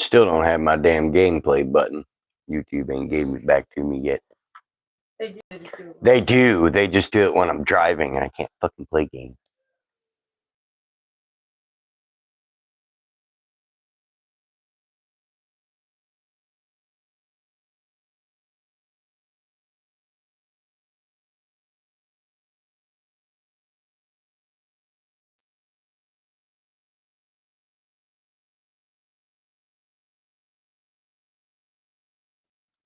Still don't have my damn gameplay button. YouTube ain't gave it back to me yet. They do. They just do it when I'm driving and I can't fucking play games.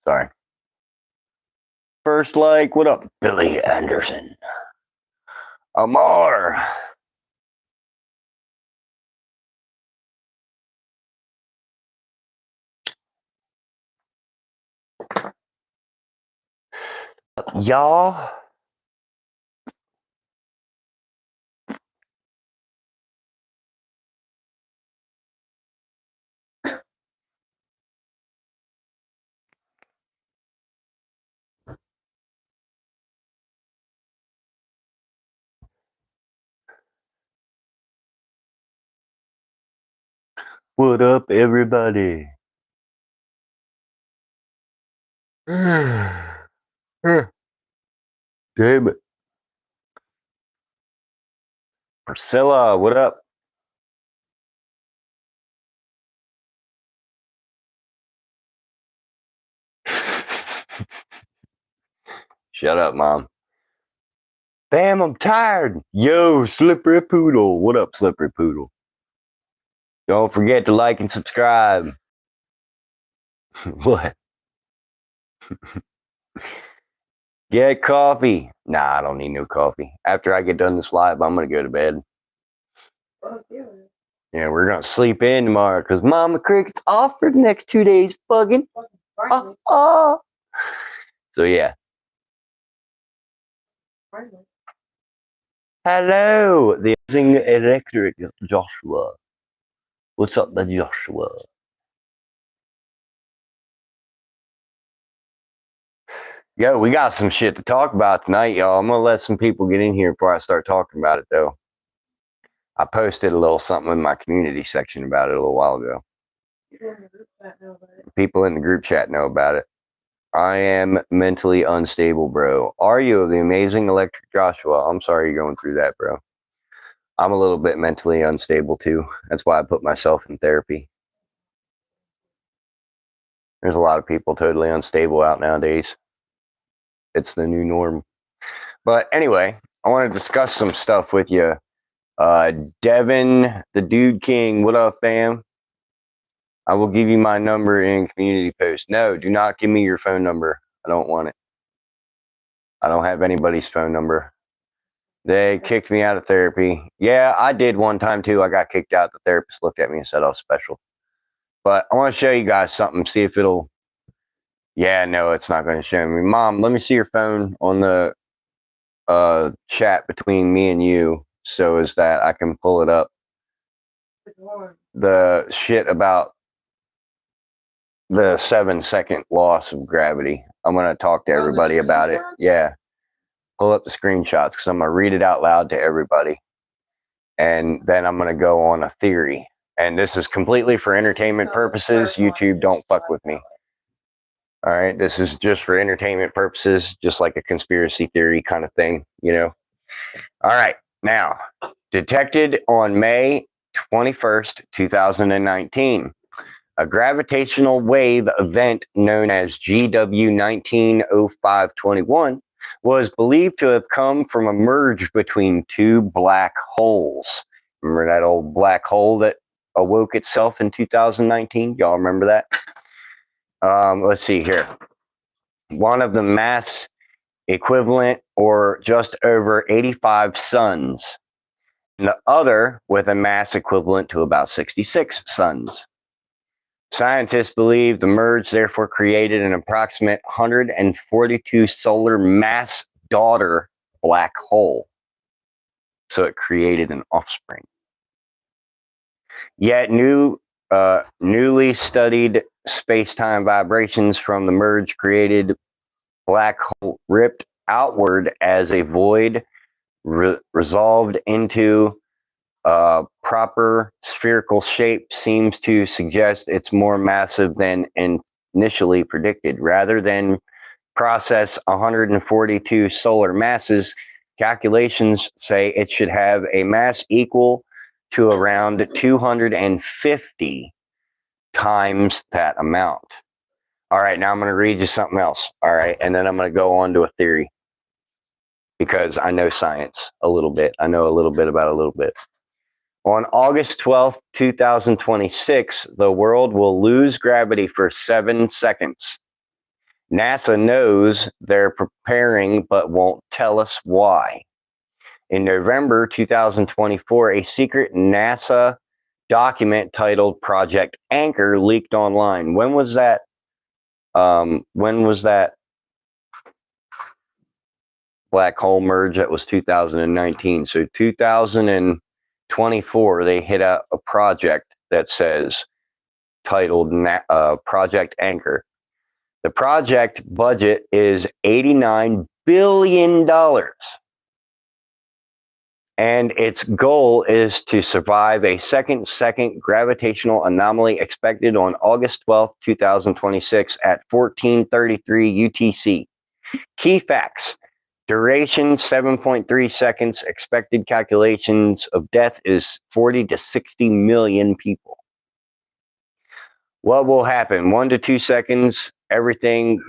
Sorry. First like, what up, Billy Anderson? Amar. Y'all. What up, everybody? Damn it. Priscilla, what up? Shut up, Mom. Damn, I'm tired. Yo, Slippery Poodle. What up, Slippery Poodle? Don't forget to like and subscribe. What? Get coffee. Nah, I don't need no coffee. After I get done this live, I'm going to go to bed. Yeah, we're going to sleep in tomorrow because Mama Cricket's off for the next 2 days. Bugging. So, yeah. Hello, the amazing electric Joshua. What's up, Joshua? Yo, we got some shit to talk about tonight, y'all. I'm gonna let some people get in here before I start talking about it, though. I posted a little something in my community section about it a little while ago. People in the group chat know about it. I am mentally unstable, bro. Are you the amazing electric Joshua? I'm sorry you're going through that, bro. I'm a little bit mentally unstable too. That's why I put myself in therapy. There's a lot of people totally unstable out nowadays. It's the new norm. But anyway, I want to discuss some stuff with you. Devin, the Dude King, what up, fam? I will give you my number in community post. No, do not give me your phone number. I don't want it. I don't have anybody's phone number. They kicked me out of therapy. Yeah, I did one time too. I got kicked out. The therapist looked at me and said I was special. But I want to show you guys something, see if it'll. Yeah, no, it's not going to show me. Mom, let me see your phone on the chat between me and you so as that I can pull it up. The shit about the 7-second loss of gravity. I'm going to talk to everybody about it. Yeah. Pull up the screenshots because I'm going to read it out loud to everybody. And then I'm going to go on a theory. And this is completely for entertainment purposes. YouTube, don't fuck with me. All right. This is just for entertainment purposes, just like a conspiracy theory kind of thing, you know? All right. Now, detected on May 21st, 2019. A gravitational wave event known as GW 190521 was believed to have come from a merge between two black holes. Remember that old black hole that awoke itself in 2019? Y'all remember that? Let's see here. One of the mass equivalent or just over 85 suns. And the other with a mass equivalent to about 66 suns. Scientists believe the merge therefore created an approximate 142 solar mass daughter black hole. So it created an offspring. Yet newly studied space-time vibrations from the merge created black hole ripped outward as a void resolved into proper spherical shape seems to suggest it's more massive than initially predicted. Rather than process 142 solar masses, calculations say it should have a mass equal to around 250 times that amount. All right, now I'm going to read you something else. All right, and then I'm going to go on to a theory because I know science a little bit. I know a little bit about a little bit. On August 12th, 2026, the world will lose gravity for 7 seconds. NASA knows they're preparing but won't tell us why. In November 2024, a secret NASA document titled Project Anchor leaked online. When was that? When was that black hole merge? That was 2019. So 2024, they hit a project that says titled Project Anchor. The project budget is $89 billion. And its goal is to survive a second gravitational anomaly expected on August 12th, 2026 at 14:33 UTC. Key facts. Duration 7.3 seconds. Expected calculations of death is 40 to 60 million people. What will happen? 1 to 2 seconds, everything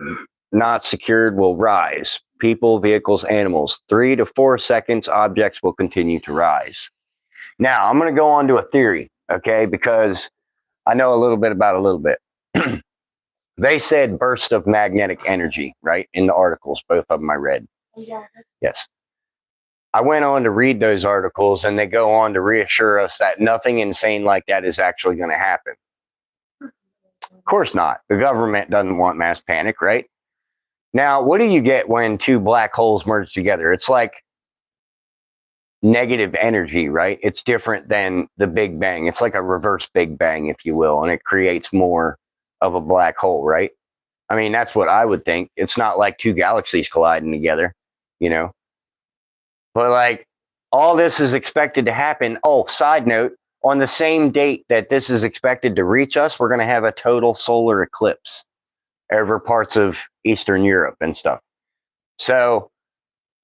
not secured will rise. People, vehicles, animals. 3 to 4 seconds, objects will continue to rise. Now, I'm going to go on to a theory, okay, because I know a little bit about a little bit. They said burst of magnetic energy, right, in the articles, both of them I read. Yeah. Yes. I went on to read those articles, and they go on to reassure us that nothing insane like that is actually going to happen. Of course not. The government doesn't want mass panic, right? Now, what do you get when two black holes merge together? It's like negative energy, right? It's different than the Big Bang. It's like a reverse Big Bang, if you will, and it creates more of a black hole, right? I mean, that's what I would think. It's not like two galaxies colliding together, you know? But like, all this is expected to happen. Oh, side note, on the same date that this is expected to reach us, we're going to have a total solar eclipse over parts of Eastern Europe and stuff. So,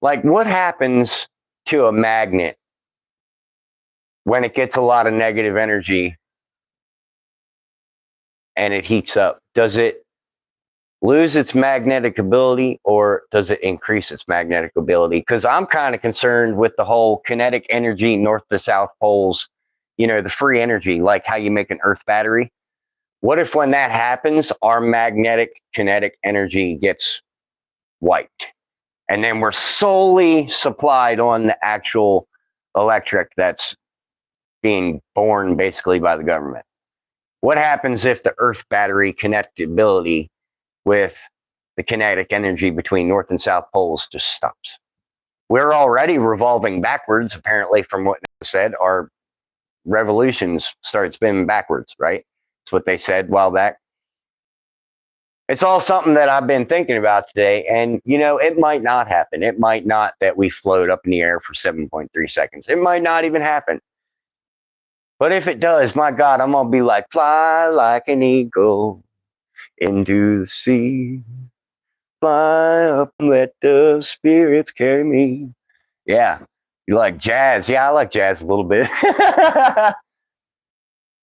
like, what happens to a magnet when it gets a lot of negative energy and it heats up? Does it lose its magnetic ability or does it increase its magnetic ability? Because I'm kind of concerned with the whole kinetic energy, north to south poles, you know, the free energy, like how you make an earth battery. What if when that happens, our magnetic kinetic energy gets wiped? And then we're solely supplied on the actual electric that's being born basically by the government. What happens if the earth battery connectability with the kinetic energy between north and south poles just stops? We're already revolving backwards, apparently, from what NASA said. Our revolutions started spinning backwards, right? That's what they said a while back. It's all something that I've been thinking about today. And, you know, it might not happen. It might not that we float up in the air for 7.3 seconds. It might not even happen. But if it does, my God, I'm going to be like, fly like an eagle into the sea. Fly up and let the spirits carry me. Yeah. You like jazz? Yeah, I like jazz a little bit.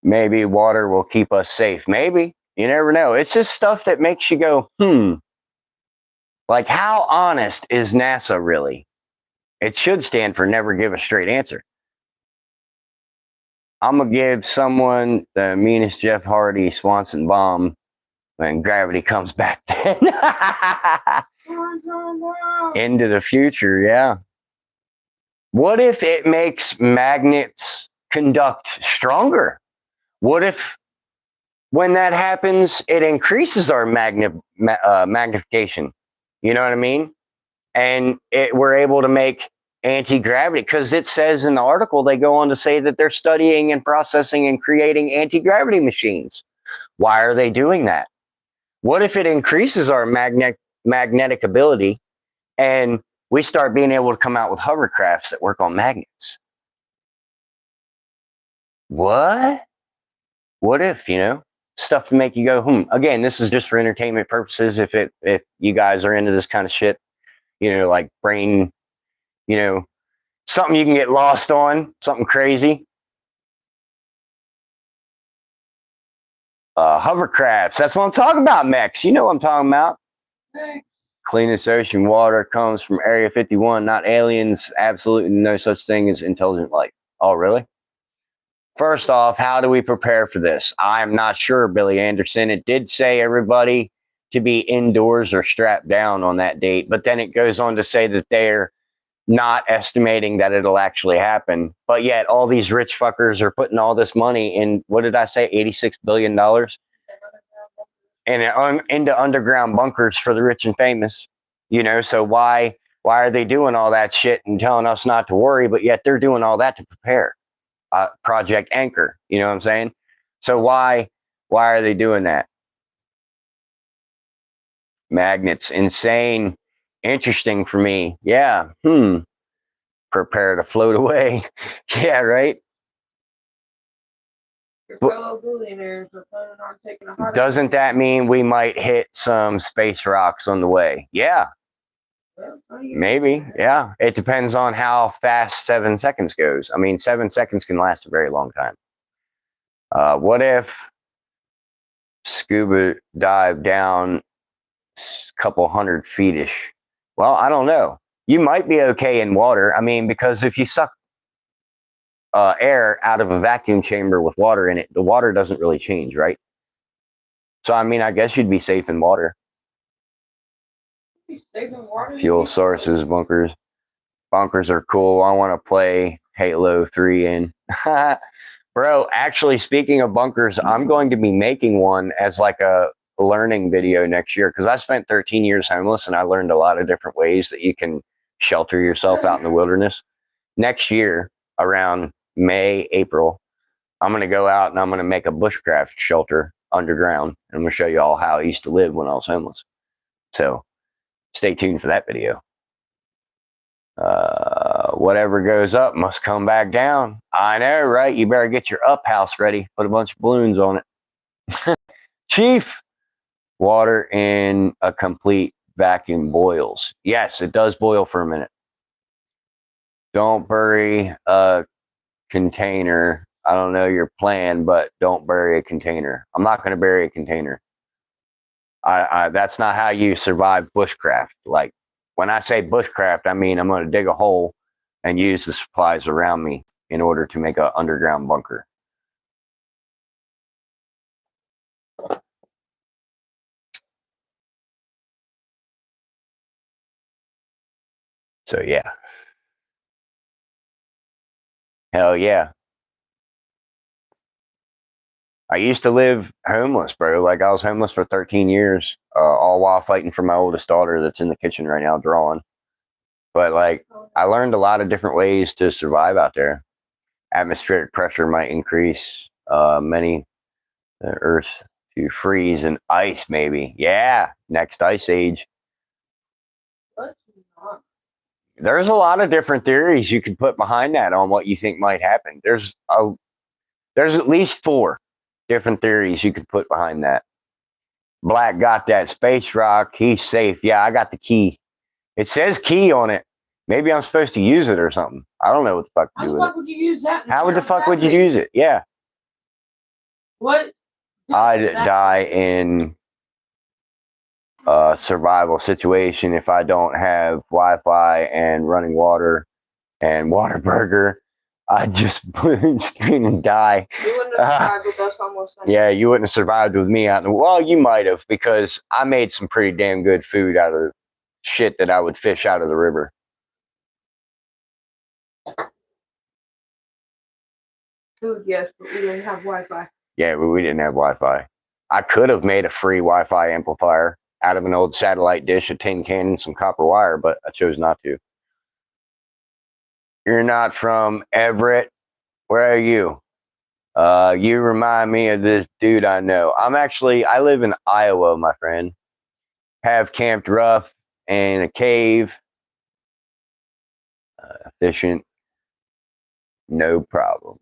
Maybe water will keep us safe. Maybe. You never know. It's just stuff that makes you go, Like, how honest is NASA really? It should stand for never give a straight answer. I'm going to give someone the meanest Jeff Hardy Swanson bomb when gravity comes back then. Into the future, yeah. What if it makes magnets conduct stronger? What if when that happens, it increases our magnification? You know what I mean? And we're able to make anti-gravity, because it says in the article, they go on to say that they're studying and processing and creating anti-gravity machines. Why are they doing that? What if it increases our magnetic ability and we start being able to come out with hovercrafts that work on magnets? What? What if, stuff to make you go, Again, this is just for entertainment purposes. If you guys are into this kind of shit, like brain, you know, something you can get lost on, something crazy. Hovercrafts. That's what I'm talking about, Mex. You know what I'm talking about. Cleanest ocean water comes from Area 51, not aliens. Absolutely no such thing as intelligent life. Oh, really? First off, how do we prepare for this? I'm not sure, Billy Anderson. It did say everybody to be indoors or strapped down on that date, but then it goes on to say that they're not estimating that it'll actually happen. But yet, all these rich fuckers are putting all this money in, what did I say, $86 billion? And into underground bunkers for the rich and famous. So why are they doing all that shit and telling us not to worry, but yet they're doing all that to prepare? Project Anchor, you know what I'm saying? So why are they doing that? Magnets, insane, interesting for me. Yeah, prepare to float away. Yeah, right. Doesn't that mean we might hit some space rocks on the way? Yeah, maybe. Yeah, it depends on how fast 7 seconds goes. I mean, 7 seconds can last a very long time. What if scuba dive down a couple 100 feetish? Well, I don't know. You might be okay in water. I mean, because if you suck air out of a vacuum chamber with water in it, the water doesn't really change, right? So, I mean, I guess you'd be safe in water. Fuel sources, bunkers. Bunkers are cool. I want to play Halo 3 in. Bro, actually, speaking of bunkers, I'm going to be making one as like a learning video next year because I spent 13 years homeless and I learned a lot of different ways that you can shelter yourself out in the wilderness. Next year, around May, April, I'm going to go out and I'm going to make a bushcraft shelter underground. And I'm going to show you all how I used to live when I was homeless. So stay tuned for that video. Whatever goes up must come back down. I know, right? You better get your up house ready. Put a bunch of balloons on it. Chief, water in a complete vacuum boils. Yes, it does boil for a minute. Don't bury a container. I don't know your plan, but don't bury a container. I'm not going to bury a container. That's not how you survive bushcraft. Like when I say bushcraft, I mean I'm going to dig a hole and use the supplies around me in order to make an underground bunker. So yeah. Hell yeah. I used to live homeless, bro. Like I was homeless for 13 years, all while fighting for my oldest daughter that's in the kitchen right now drawing. But like I learned a lot of different ways to survive out there. Atmospheric pressure might increase, many the Earth to freeze and ice, maybe. Yeah, next ice age. There's a lot of different theories you could put behind that on what you think might happen. There's at least 4 different theories you could put behind that. Black got that space rock. He's safe. Yeah, I got the key. It says key on it. Maybe I'm supposed to use it or something. I don't know what the fuck to do with it. How the fuck would you use that? How the fuck would you use it? Yeah. What? I'd die in a survival situation if I don't have Wi-Fi and running water and Whataburger. I'd just balloon screen and die. You wouldn't have survived with us almost. Yeah, you wouldn't have survived with me out. Well, you might have because I made some pretty damn good food out of shit that I would fish out of the river. Food, yes, but we didn't have Wi-Fi. Yeah, but we didn't have Wi-Fi. I could have made a free Wi-Fi amplifier out of an old satellite dish, a tin can, and some copper wire, but I chose not to. You're not from Everett. Where are you? You remind me of this dude I know. I live in Iowa, my friend. Have camped rough in a cave. Efficient. No problem.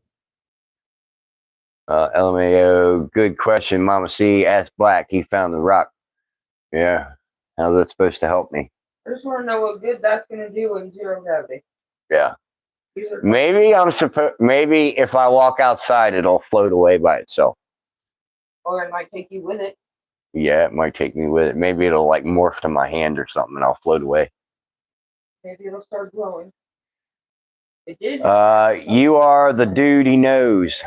LMAO, good question. Mama C asked Black. He found the rock. Yeah. How's that supposed to help me? I just want to know what good that's going to do in zero gravity. Yeah. Maybe maybe if I walk outside, it'll float away by itself. Or it might take you with it. Yeah, it might take me with it. Maybe it'll like morph to my hand or something and I'll float away. Maybe it'll start glowing. It did. You are the dude he knows.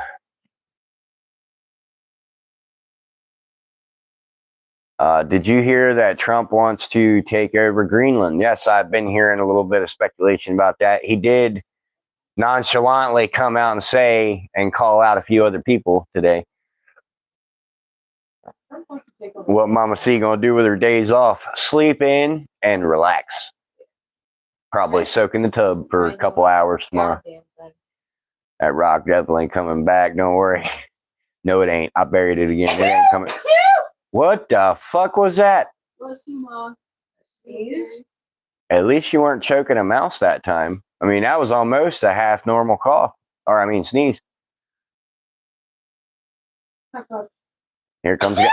Did you hear that Trump wants to take over Greenland? Yes, I've been hearing a little bit of speculation about that. He did nonchalantly come out and say and call out a few other people today. What Mama C gonna do with her days off? Sleep in and relax. Probably soak in the tub for a couple hours tomorrow. That rock definitely ain't coming back. Don't worry. No, it ain't. I buried it again. It ain't coming. What the fuck was that? Bless you, Mom. At least you weren't choking a mouse that time. I mean, that was almost a half normal cough. Or, I mean, sneeze. Here comes it.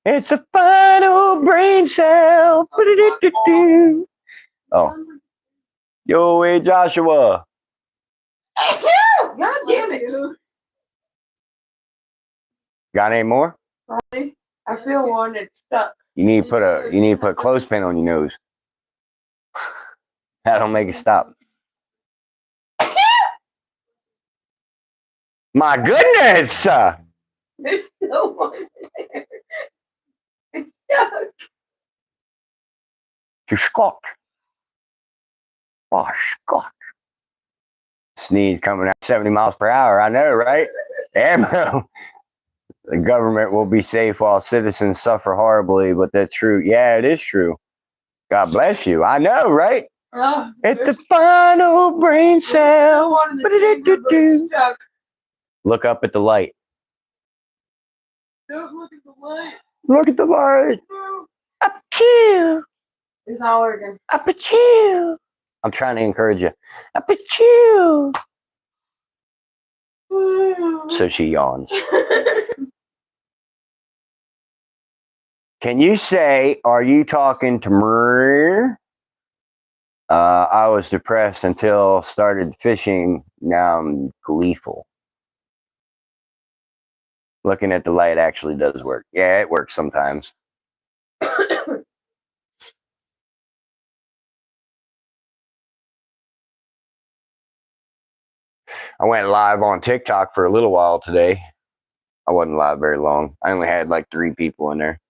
It's a final brain cell. Oh. Yo, hey, Joshua. God damn it. Got any more? I feel one that's stuck. You need to put a clothespin on your nose. That'll make it stop. My goodness! There's no one there. It's stuck. To Scott. Oh, Scott. Sneeze coming out 70 miles per hour. I know, right? Ammo. The government will be safe while citizens suffer horribly, but that's true. Yeah, it is true. God bless you. I know, right? It's a final brain cell. Look up at the light. Don't look at the light. Look at the light. Up to you. It's not working. Up at you. I'm trying to encourage you. Up at you. So she yawns. Can you say, are you talking to me? I was depressed until started fishing. Now I'm gleeful. Looking at the light actually does work. Yeah, it works sometimes. I went live on TikTok for a little while today. I wasn't live very long. I only had like 3 people in there.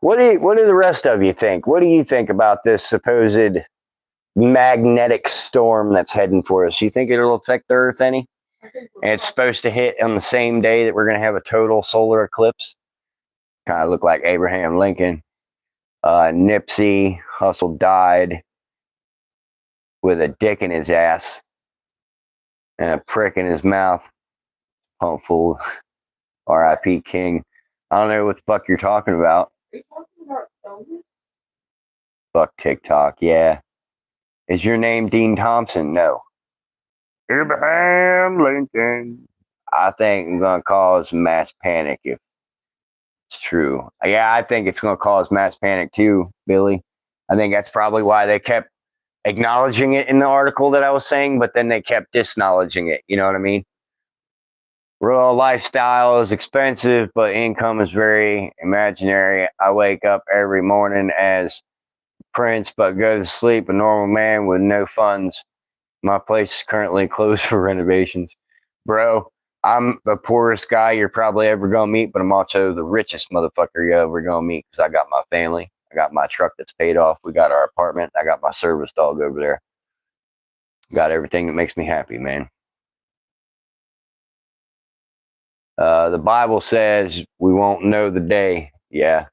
What do the rest of you think? What do you think about this supposed magnetic storm that's heading for us? You think it'll affect the Earth any? And it's supposed to hit on the same day that we're going to have a total solar eclipse. Kind of look like Abraham Lincoln. Nipsey Hussle died with a dick in his ass and a prick in his mouth. Pump fool. R.I.P. King. I don't know what the fuck you're talking about. Are you talking about Elvis? Fuck TikTok, yeah. Is your name Dean Thompson? No. Abraham Lincoln. I think I'm going to cause mass panic if it's true. Yeah, I think it's going to cause mass panic too, Billy. I think that's probably why they kept acknowledging it in the article that I was saying, but then they kept disacknowledging it. You know what I mean? Rural lifestyle is expensive, but income is very imaginary. I wake up every morning as Prince, but go to sleep a normal man with no funds. My place is currently closed for renovations. Bro, I'm the poorest guy you're probably ever going to meet, but I'm also the richest motherfucker you're ever going to meet because I got my family. I got my truck that's paid off. We got our apartment. I got my service dog over there. Got everything that makes me happy, man. The Bible says we won't know the day. Yeah.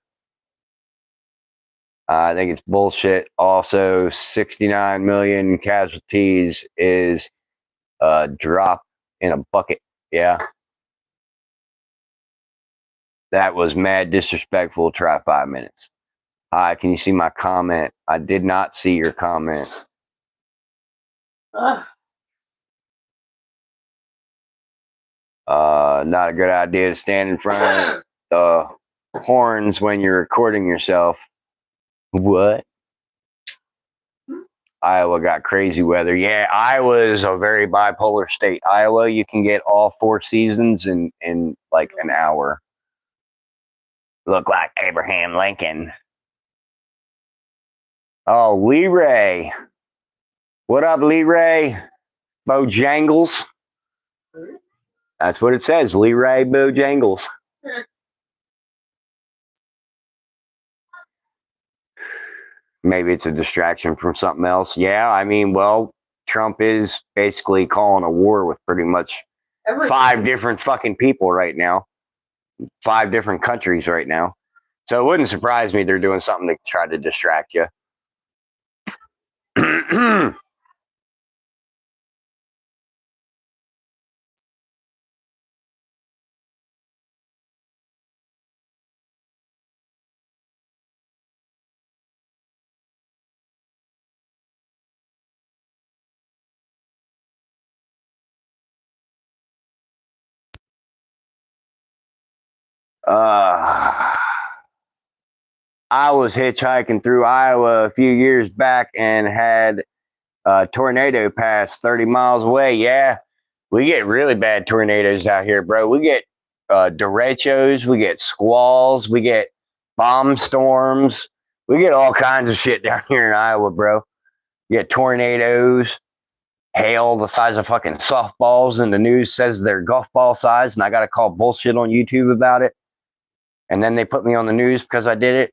I think it's bullshit. Also, 69 million casualties is a drop in a bucket. Yeah. That was mad disrespectful. Try 5 minutes. Hi, can you see my comment? I did not see your comment. Not a good idea to stand in front of the horns when you're recording yourself. What? Iowa got crazy weather. Yeah, Iowa is a very bipolar state. Iowa, you can get all 4 seasons in like an hour. Look like Abraham Lincoln. Oh, Lee Ray. What up, Lee Ray? Bojangles. That's what it says. Lee Ray Bojangles. Maybe it's a distraction from something else. Yeah, I mean, well, Trump is basically calling a war with pretty much 5 different fucking people right now. 5 different countries right now. So it wouldn't surprise me they're doing something to try to distract you. I was hitchhiking through Iowa a few years back and had a tornado pass 30 miles away. Yeah, we get really bad tornadoes out here, bro. We get derechos, we get squalls, we get bomb storms. We get all kinds of shit down here in Iowa, bro. You get tornadoes, hail the size of fucking softballs, and the news says they're golf ball size, and I got to call bullshit on YouTube about it. And then they put me on the news because I did it.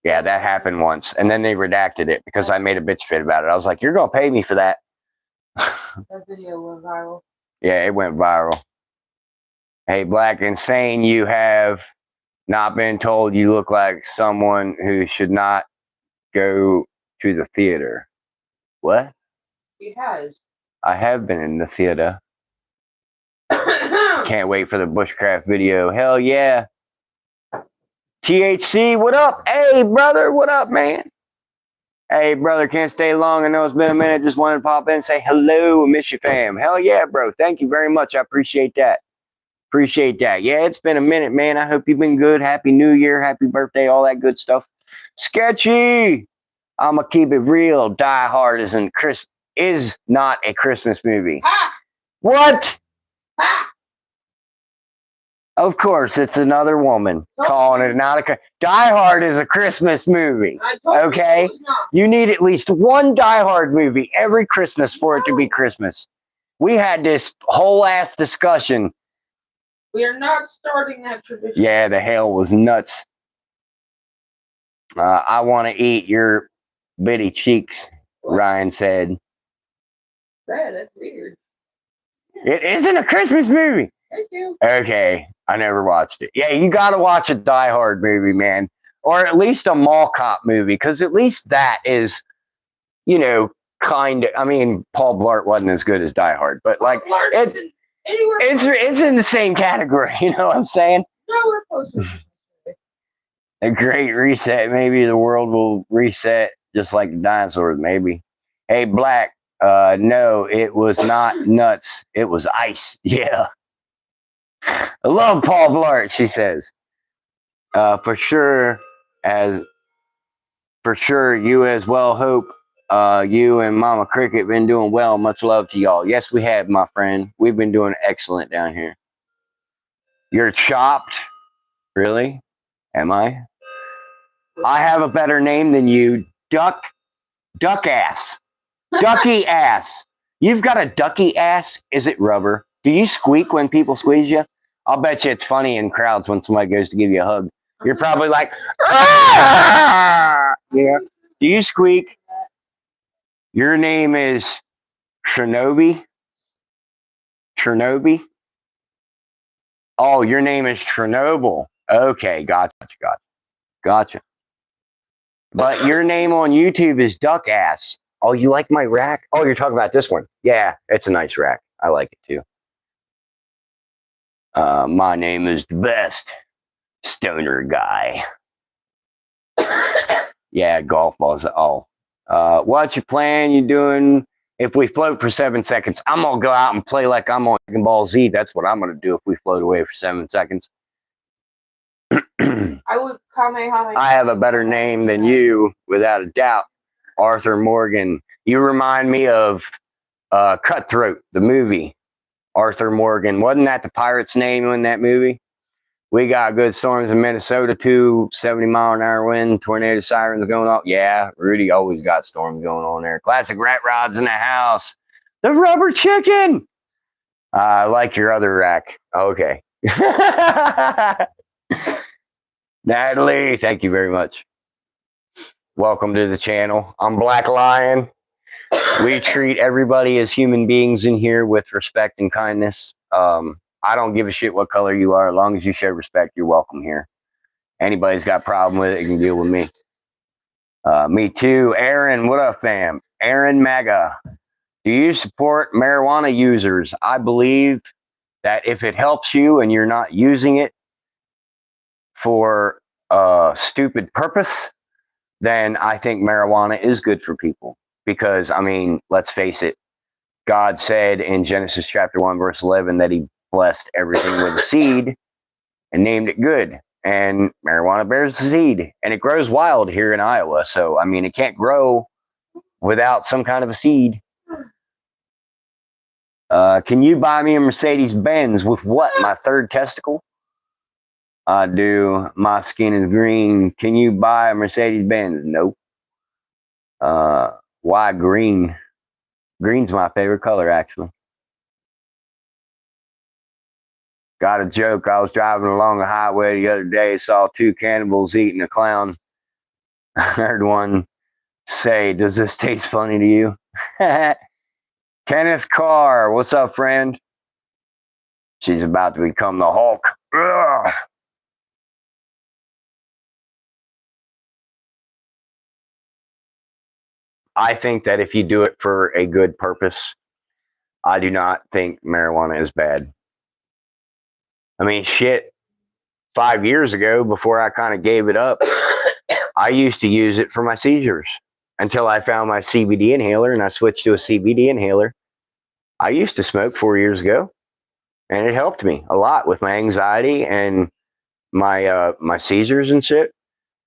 Yeah, that happened once. And then they redacted it because I made a bitch fit about it. I was like, you're going to pay me for that. That video went viral. Yeah, it went viral. Hey, Black Insane, you have not been told you look like someone who should not go to the theater. What? He has. I have been in the theater. Can't wait for the bushcraft video. Hell yeah. THC, what up? Hey, brother, what up, man? Hey, brother, can't stay long. I know it's been a minute. Just wanted to pop in and say hello and miss you, fam. Hell yeah, bro. Thank you very much. I appreciate that. Appreciate that. Yeah, it's been a minute, man. I hope you've been good. Happy New Year. Happy birthday. All that good stuff. Sketchy. I'm going to keep it real. Die Hard is not a Christmas movie. Ha! What? Ha! Of course, it's another woman calling it not a. Die Hard is a Christmas movie. Okay, you need at least one Die Hard movie every Christmas for it to be Christmas. We had this whole ass discussion. We are not starting that tradition. Yeah, the hail was nuts. I want to eat your bitty cheeks, Ryan said. Brad, that's weird. It isn't a Christmas movie. Thank you. Okay, I never watched it. Yeah, you got to watch a Die Hard movie, man. Or at least a Mall Cop movie, because at least that is, you know, kind of, I mean, Paul Blart wasn't as good as Die Hard, but like, it's in the same category, you know what I'm saying? Nowhere closer. A great reset. Maybe the world will reset just like the dinosaurs, maybe. Hey, Black, no, it was not nuts. It was ice. Yeah. I love Paul Blart, she says. For sure, you as well. Hope you and Mama Cricket been doing well. Much love to y'all. Yes, we have, my friend. We've been doing excellent down here. You're chopped? Really? Am I? I have a better name than you. Duck ass. Ducky ass. You've got a ducky ass? Is it rubber? Do you squeak when people squeeze you? I'll bet you it's funny in crowds when somebody goes to give you a hug. You're probably like, ah! Yeah. Do you squeak? Your name is Chernobyl? Chernobyl? Oh, your name is Chernobyl. Okay, gotcha. But your name on YouTube is Duck Ass. Oh, you like my rack? Oh, you're talking about this one. Yeah, it's a nice rack. I like it too. My name is the best stoner guy. Yeah, golf balls. Oh, what's your plan? You doing if we float for 7 seconds, I'm going to go out and play like I'm on Dragon Ball Z. That's what I'm going to do if we float away for 7 seconds. I would Kamehameha. I have a better name than you, without a doubt. Arthur Morgan. You remind me of Cutthroat, the movie. Arthur Morgan. Wasn't that the pirate's name in that movie? We got good storms in Minnesota too. 70-mile-an-hour wind, tornado sirens going off. Yeah, Rudy always got storms going on there. Classic rat rods in the house. The rubber chicken. I like your other rack. Okay. Natalie, thank you very much. Welcome to the channel. I'm Black Lion. We treat everybody as human beings in here with respect and kindness. I don't give a shit what color you are. As long as you show respect, you're welcome here. Anybody's got a problem with it, you can deal with me. Me too. Aaron, what up, fam? Aaron Maga. Do you support marijuana users? I believe that if it helps you and you're not using it for a stupid purpose, then I think marijuana is good for people. Because, I mean, let's face it, God said in Genesis chapter 1, verse 11, that he blessed everything with a seed and named it good. And marijuana bears the seed. And it grows wild here in Iowa. So, I mean, it can't grow without some kind of a seed. Can you buy me a Mercedes-Benz with what? My third testicle? I do. My skin is green. Can you buy a Mercedes-Benz? Nope. Why green? Green's my favorite color, actually. Got a joke. I was driving along the highway the other day, saw two cannibals eating a clown. I heard one say, "Does this taste funny to you?" Kenneth Carr, what's up, friend? She's about to become the Hulk. Ugh. I think that if you do it for a good purpose, I do not think marijuana is bad. I mean, shit, 5 years ago, before I kind of gave it up, I used to use it for my seizures until I found my CBD inhaler and I switched to a CBD inhaler. I used to smoke 4 years ago and it helped me a lot with my anxiety and my seizures and shit.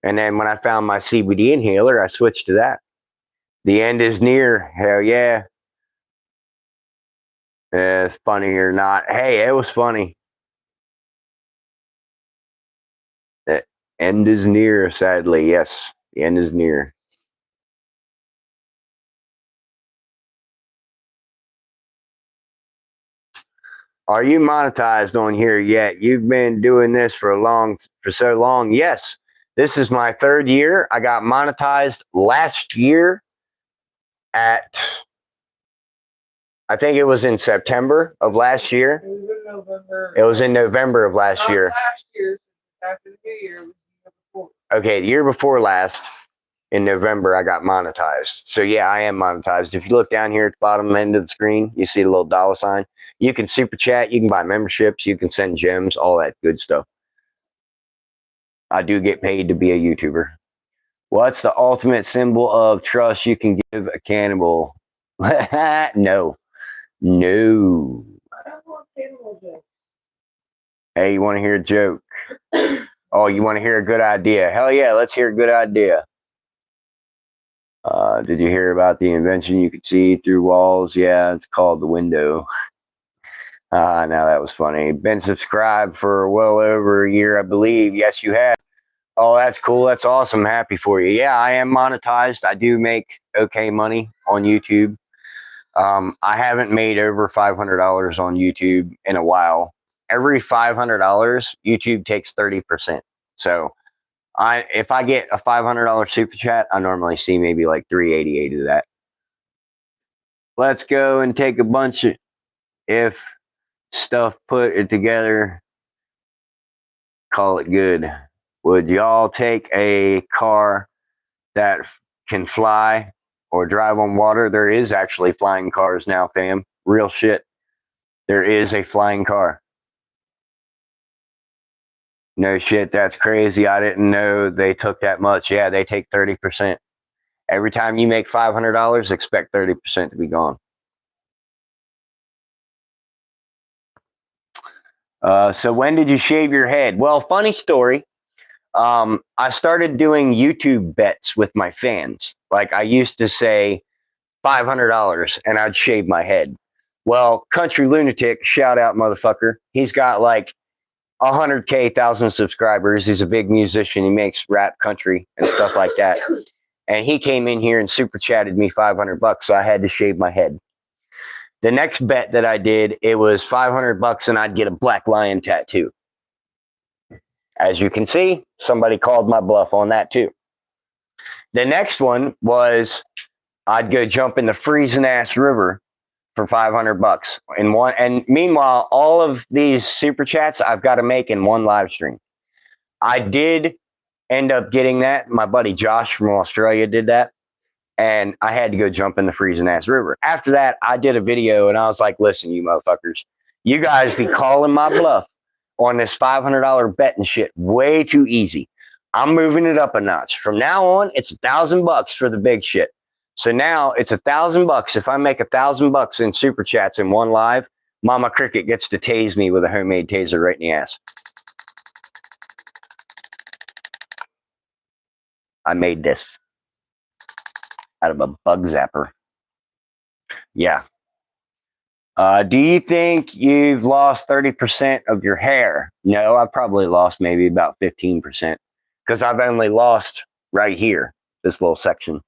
And then when I found my CBD inhaler, I switched to that. The end is near. Hell yeah. It's funny or not. Hey, it was funny. The end is near, sadly. Yes, the end is near. Are you monetized on here yet? You've been doing this for so long. Yes, this is my 3rd year. I got monetized last year at, I think it was in September of last year. It was in November. It was in November of last year. Last year, after the New Year, it was the year before. Okay, the year before last, in November, I got monetized. So yeah, I am monetized. If you look down here at the bottom end of the screen, you see the little dollar sign. You can super chat, you can buy memberships, you can send gems, all that good stuff. I do get paid to be a YouTuber. What's the ultimate symbol of trust you can give a cannibal? No. No. I don't want cannibal jokes. Hey, you want to hear a joke? Oh, you want to hear a good idea? Hell yeah, let's hear a good idea. Did you hear about the invention you could see through walls? Yeah, it's called the window. Now that was funny. Been subscribed for well over a year, I believe. Yes, you have. Oh, that's cool. That's awesome. Happy for you. Yeah, I am monetized. I do make okay money on YouTube. I haven't made over $500 on YouTube in a while. Every $500, YouTube takes 30%. So if I get a $500 super chat, I normally see maybe like $388 of that. Let's go and take a bunch of if stuff, put it together, call it good. Would y'all take a car that can fly or drive on water? There is actually flying cars now, fam. Real shit. There is a flying car. No shit, that's crazy. I didn't know they took that much. Yeah, they take 30%. Every time you make $500, expect 30% to be gone. So when did you shave your head? Well, funny story. I started doing YouTube bets with my fans. Like I used to say $500 and I'd shave my head. Well, Country Lunatic, shout out motherfucker. He's got like 100K, 1,000 subscribers. He's a big musician. He makes rap country and stuff like that. And he came in here and super chatted me $500, so I had to shave my head. The next bet that I did, it was $500 and I'd get a black lion tattoo. As you can see, somebody called my bluff on that too. The next one was I'd go jump in the freezing ass river for $500 in one. And meanwhile, all of these super chats I've got to make in one live stream. I did end up getting that. My buddy Josh from Australia did that. And I had to go jump in the freezing ass river. After that, I did a video and I was like, listen, you motherfuckers, you guys be calling my bluff on this $500 bet and shit way too easy. I'm moving it up a notch. From now on, it's $1,000 for the big shit. So now it's $1,000. If I make $1,000 in super chats in one live, Mama Cricket gets to tase me with a homemade taser right in the ass. I made this out of a bug zapper. Yeah. Do you think you've lost 30% of your hair? No, I've probably lost maybe about 15% because I've only lost right here, this little section.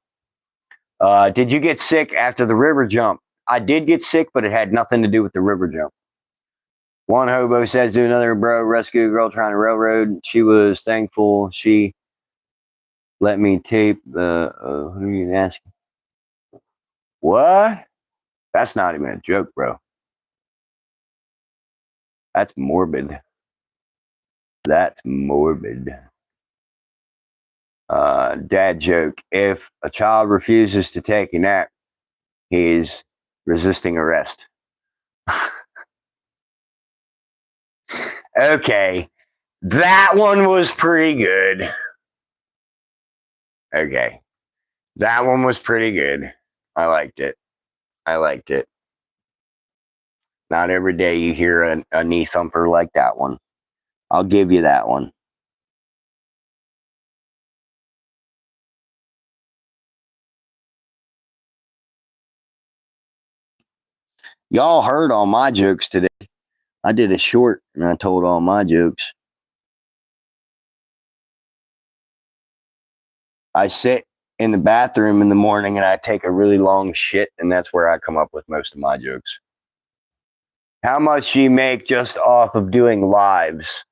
Did you get sick after the river jump? I did get sick, but it had nothing to do with the river jump. One hobo says to another, bro, rescue a girl trying to railroad. She was thankful she let me tape the, who are you asking? What? That's not even a joke, bro. That's morbid. That's morbid. Dad joke. If a child refuses to take a nap, he's resisting arrest. Okay. That one was pretty good. Okay. That one was pretty good. I liked it. I liked it. Not every day you hear a knee thumper like that one. I'll give you that one. Y'all heard all my jokes today. I did a short and I told all my jokes. I sit in the bathroom in the morning and I take a really long shit, and that's where I come up with most of my jokes. How much do you make just off of doing lives?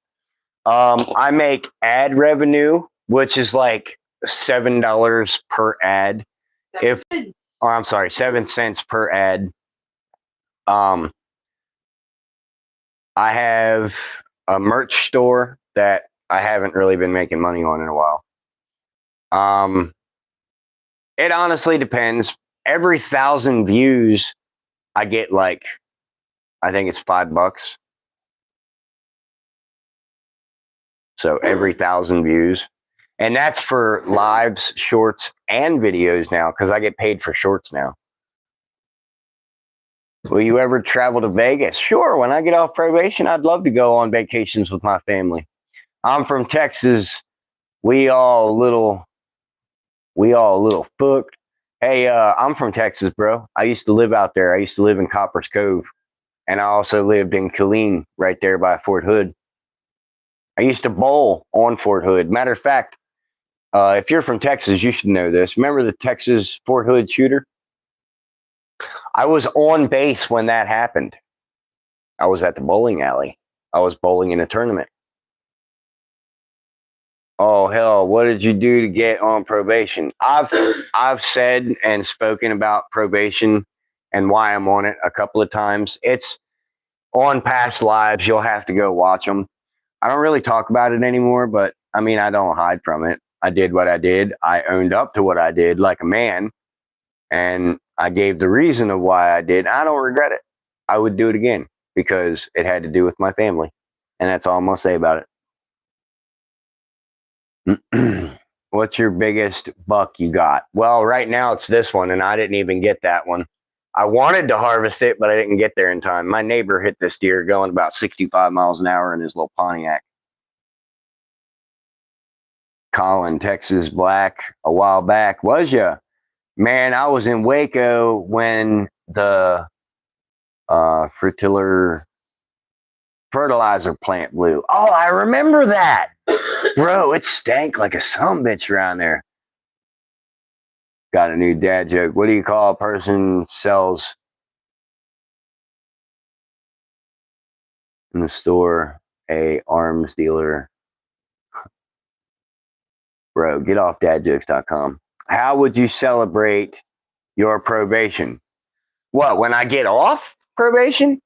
I make ad revenue, which is like $7 per ad. I'm sorry, 7 cents per ad. I have a merch store that I haven't really been making money on in a while. It honestly depends. Every 1,000 views, I get like, I think it's $5. So every 1,000 views. And that's for lives, shorts, and videos now, because I get paid for shorts now. Will you ever travel to Vegas? Sure. When I get off probation, I'd love to go on vacations with my family. I'm from Texas. We all a little fucked. Hey, I'm from Texas, bro. I used to live out there. I used to live in Coppers Cove. And I also lived in Killeen, right there by Fort Hood. I used to bowl on Fort Hood. Matter of fact, if you're from Texas, you should know this. Remember the Texas Fort Hood shooter? I was on base when that happened. I was at the bowling alley. I was bowling in a tournament. Oh hell, what did you do to get on probation? I've said and spoken about probation and why I'm on it a couple of times. It's on past lives. You'll have to go watch them. I don't really talk about it anymore, but I mean, I don't hide from it. I did what I did. I owned up to what I did like a man, and I gave the reason of why I did. I don't regret it. I would do it again because it had to do with my family, and that's all I'm gonna say about it. What's your biggest buck you got? Well, right now it's this one, and I didn't even get that one. I wanted to harvest it, but I didn't get there in time. My neighbor hit this deer going about 65 miles an hour in his little Pontiac. Colin, Texas Black, a while back. Was ya? Man, I was in Waco when the fertilizer plant blew. Oh, I remember that. Bro, it stank like a sumbitch around there. Got a new dad joke. What do you call a person sells in the store? A arms dealer. Bro, get off dadjokes.com. How would you celebrate your probation? What, when I get off probation?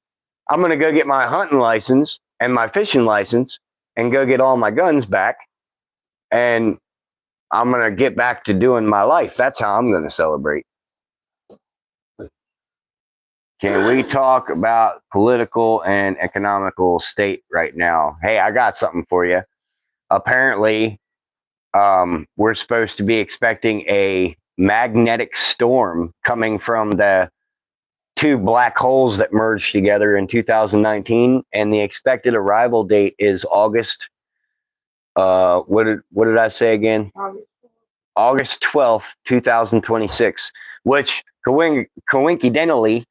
I'm going to go get my hunting license and my fishing license and go get all my guns back. And I'm going to get back to doing my life. That's how I'm going to celebrate. Can we talk about political and economical state right now? Hey, I got something for you. Apparently, we're supposed to be expecting a magnetic storm coming from the two black holes that merged together in 2019, and the expected arrival date is August. What did I say again? August 12th, 2026, which coincidentally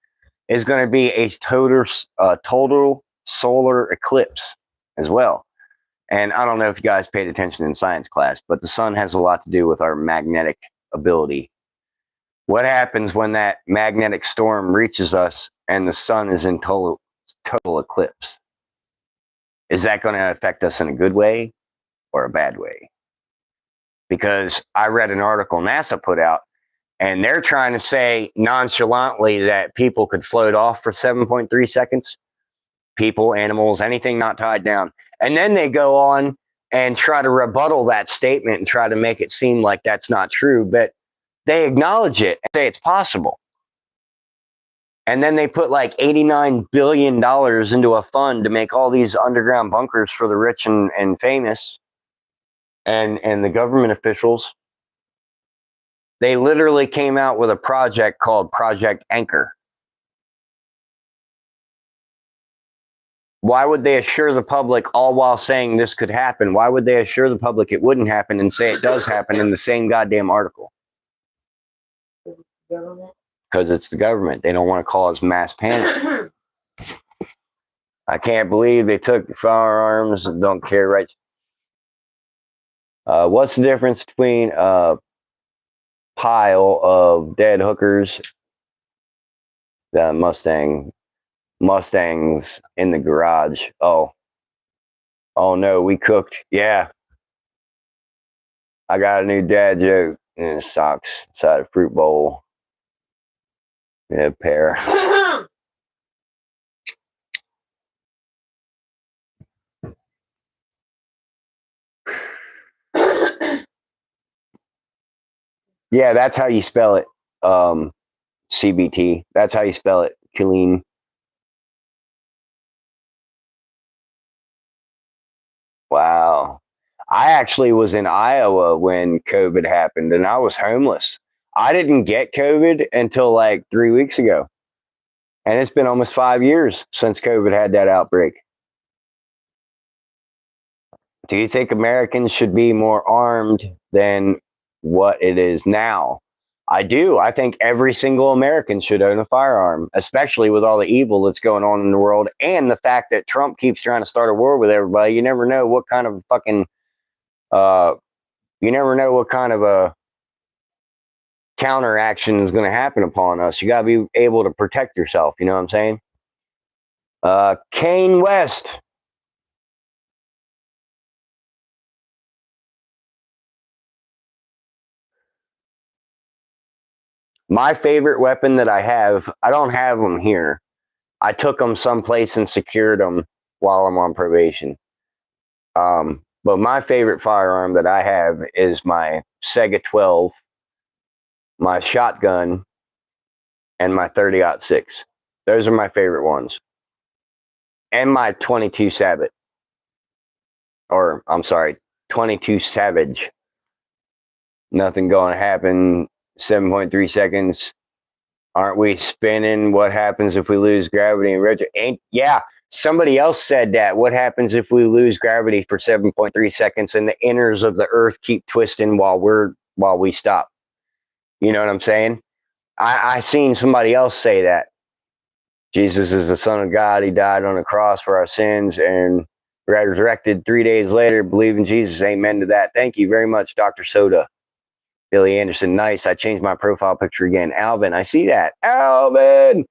is going to be a total solar eclipse as well. And I don't know if you guys paid attention in science class, but the sun has a lot to do with our magnetic ability. What happens when that magnetic storm reaches us and the sun is in total eclipse? Is that going to affect us in a good way or a bad way? Because I read an article NASA put out, and they're trying to say nonchalantly that people could float off for 7.3 seconds. People, animals, anything not tied down. And then they go on and try to rebuttal that statement and try to make it seem like that's not true. But they acknowledge it and say it's possible. And then they put like $89 billion into a fund to make all these underground bunkers for the rich and famous and the government officials. They literally came out with a project called Project Anchor. Why would they assure the public all while saying this could happen? Why would they assure the public it wouldn't happen and say it does happen in the same goddamn article? Because it's the government. They don't want to cause mass panic. I can't believe they took firearms and don't care, right? What's the difference between a pile of dead hookers, the Mustangs in the garage? Oh no, we cooked. Yeah. I got a new dad joke in socks inside a fruit bowl. Yeah, pear. Yeah, that's how you spell it. CBT. That's how you spell it. Killeen. Wow. I actually was in Iowa when COVID happened and I was homeless. I didn't get COVID until like 3 weeks ago. And it's been almost 5 years since COVID had that outbreak. Do you think Americans should be more armed than what it is now? I do. I think every single American should own a firearm, especially with all the evil that's going on in the world and the fact that Trump keeps trying to start a war with everybody. You never know what kind of fucking a counteraction is going to happen upon us. You got to be able to protect yourself. You know what I'm saying? Kane West. My favorite weapon that I have, I don't have them here. I took them someplace and secured them while I'm on probation. But my favorite firearm that I have is my Sega 12, my shotgun, and my 30-06. Those are my favorite ones. And my 22 Savage. Or, I'm sorry, 22 Savage. Nothing going to happen. 7.3 seconds. Aren't we spinning? What happens if we lose gravity and retro? Ain't yeah. Somebody else said that. What happens if we lose gravity for 7.3 seconds and the inners of the earth keep twisting while we stop? You know what I'm saying? I seen somebody else say that. Jesus is the Son of God. He died on the cross for our sins and resurrected 3 days later. Believe in Jesus. Amen to that. Thank you very much, Dr. Soda. Billy Anderson, nice. I changed my profile picture again. Alvin, I see that. Alvin!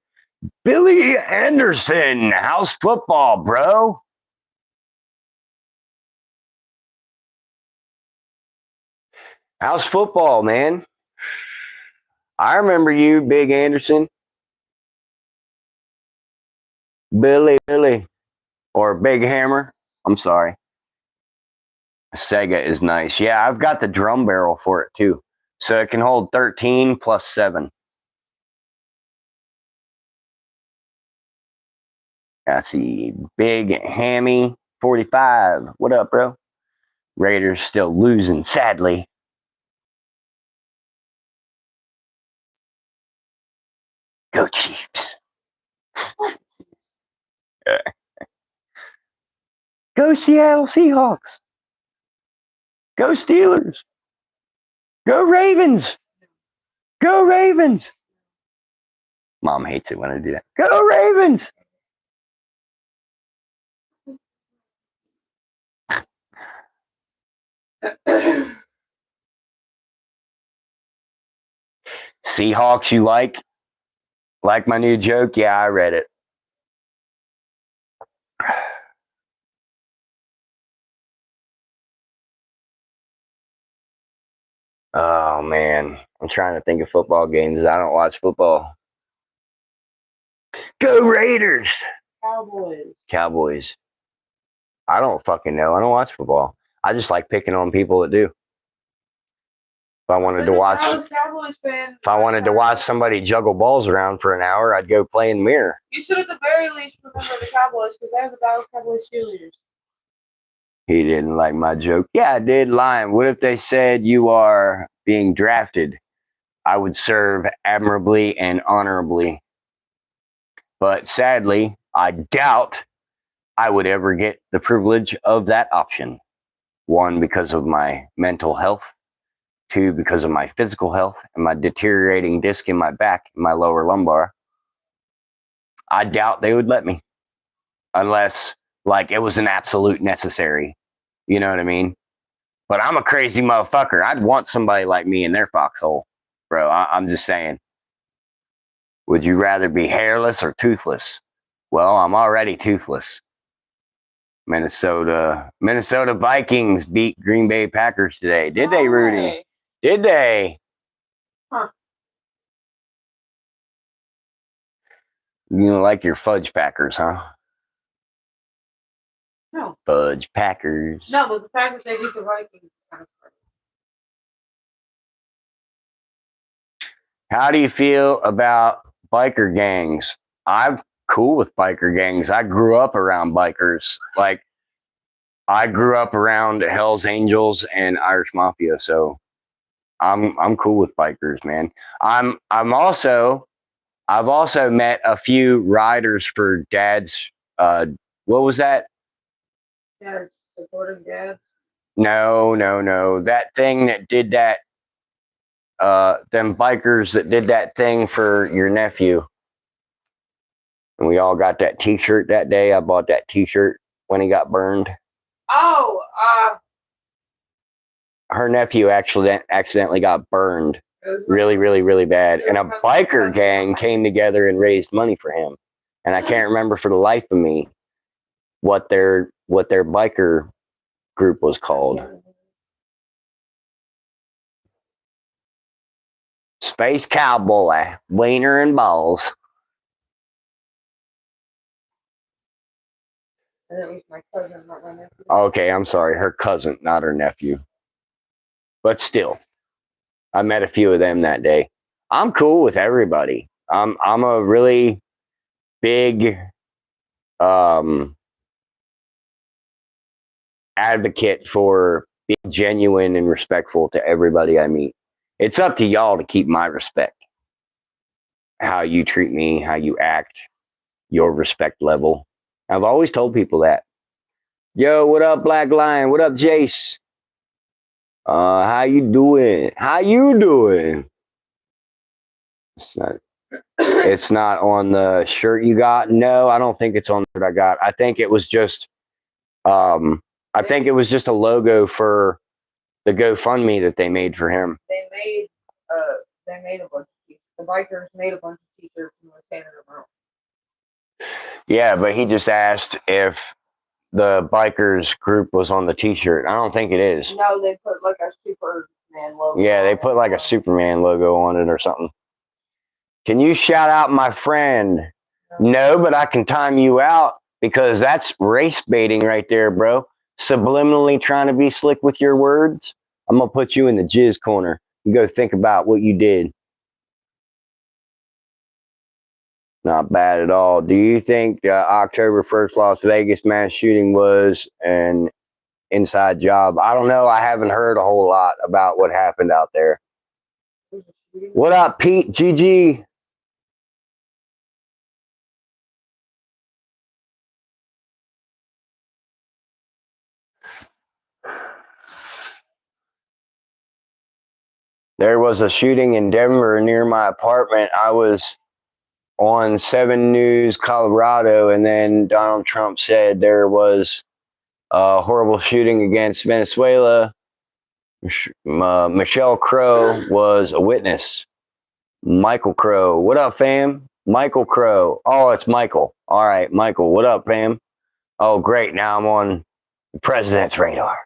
Billy Anderson, how's football, bro? How's football, man? I remember you, Big Anderson. Billy, or Big Hammer. I'm sorry. Sega is nice. Yeah, I've got the drum barrel for it too. So it can hold 13 plus 7. I see Big Hammy 45. What up, bro? Raiders still losing, sadly. Go Chiefs. Go Seattle Seahawks. Go Steelers. Go Ravens. Go Ravens. Mom hates it when I do that. Go Ravens. Seahawks, you like? Like my new joke? Yeah, I read it. Oh, man. I'm trying to think of football games. I don't watch football. Go Raiders. Cowboys. I don't fucking know. I don't watch football. I just like picking on people that do. If I wanted to watch, if I wanted to watch somebody juggle balls around for an hour, I'd go play in the mirror. You should at the very least remember the Cowboys because they have the Dallas Cowboys cheerleaders. He didn't like my joke. Yeah, I did. Lion. What if they said you are being drafted? I would serve admirably and honorably. But sadly, I doubt I would ever get the privilege of that option. 1, because of my mental health. 2, because of my physical health and my deteriorating disc in my back, in my lower lumbar. I doubt they would let me. Unless, like, it was an absolute necessary. You know what I mean? But I'm a crazy motherfucker. I'd want somebody like me in their foxhole. Bro, I'm just saying. Would you rather be hairless or toothless? Well, I'm already toothless. Minnesota Vikings beat Green Bay Packers today. Did they, Rudy? Did they? Huh. You don't like your fudge Packers, huh? No. Fudge Packers. No, but the Packers, they beat the Vikings. How do you feel about biker gangs? I'm cool with biker gangs. I grew up around bikers. Like, I grew up around Hell's Angels and Irish Mafia, so I'm cool with bikers, man. I've also met a few riders for Dad's. What was that? Yeah, supporting Dad. No. That thing that did that. Them bikers that did that thing for your nephew. And we all got that T-shirt that day. I bought that T-shirt when he got burned. Oh, her nephew actually accidentally got burned really, really, really bad. And a biker gang came together and raised money for him. And I can't remember for the life of me what their biker group was called. Space Cowboy, wiener and balls. And it was my cousin, not my nephew. Okay, I'm sorry. Her cousin, not her nephew. But still, I met a few of them that day. I'm cool with everybody. I'm a really big advocate for be genuine and respectful to everybody I meet. It's up to y'all to keep my respect. How you treat me, how you act, your respect level. I've always told people that. Yo, what up, Black Lion? What up, Jace? How you doing? How you doing? It's not on the shirt you got. No, I don't think it's on the shirt I got. I think it was just I think it was just a logo for the GoFundMe that they made for him. They made a bunch of t-shirts. The bikers made a bunch of t-shirts and were handing them out. Yeah, but he just asked if the bikers group was on the t-shirt. I don't think it is. No, they put like a Superman logo. Yeah, they put like a Superman logo on it or something. Can you shout out my friend? No, but I can time you out because that's race baiting right there, bro. Subliminally trying to be slick with your words. I'm going to put you in the jizz corner. You go think about what you did. Not bad at all. Do you think October 1st Las Vegas mass shooting was an inside job? I don't know. I haven't heard a whole lot about what happened out there. What up, Pete? GG. There was a shooting in Denver near my apartment. I was on 7 News Colorado, and then Donald Trump said there was a horrible shooting against Venezuela. Michelle Crow was a witness. Michael Crow. What up, fam? Michael Crow. Oh, it's Michael. All right, Michael. What up, fam? Oh, great. Now I'm on the president's radar.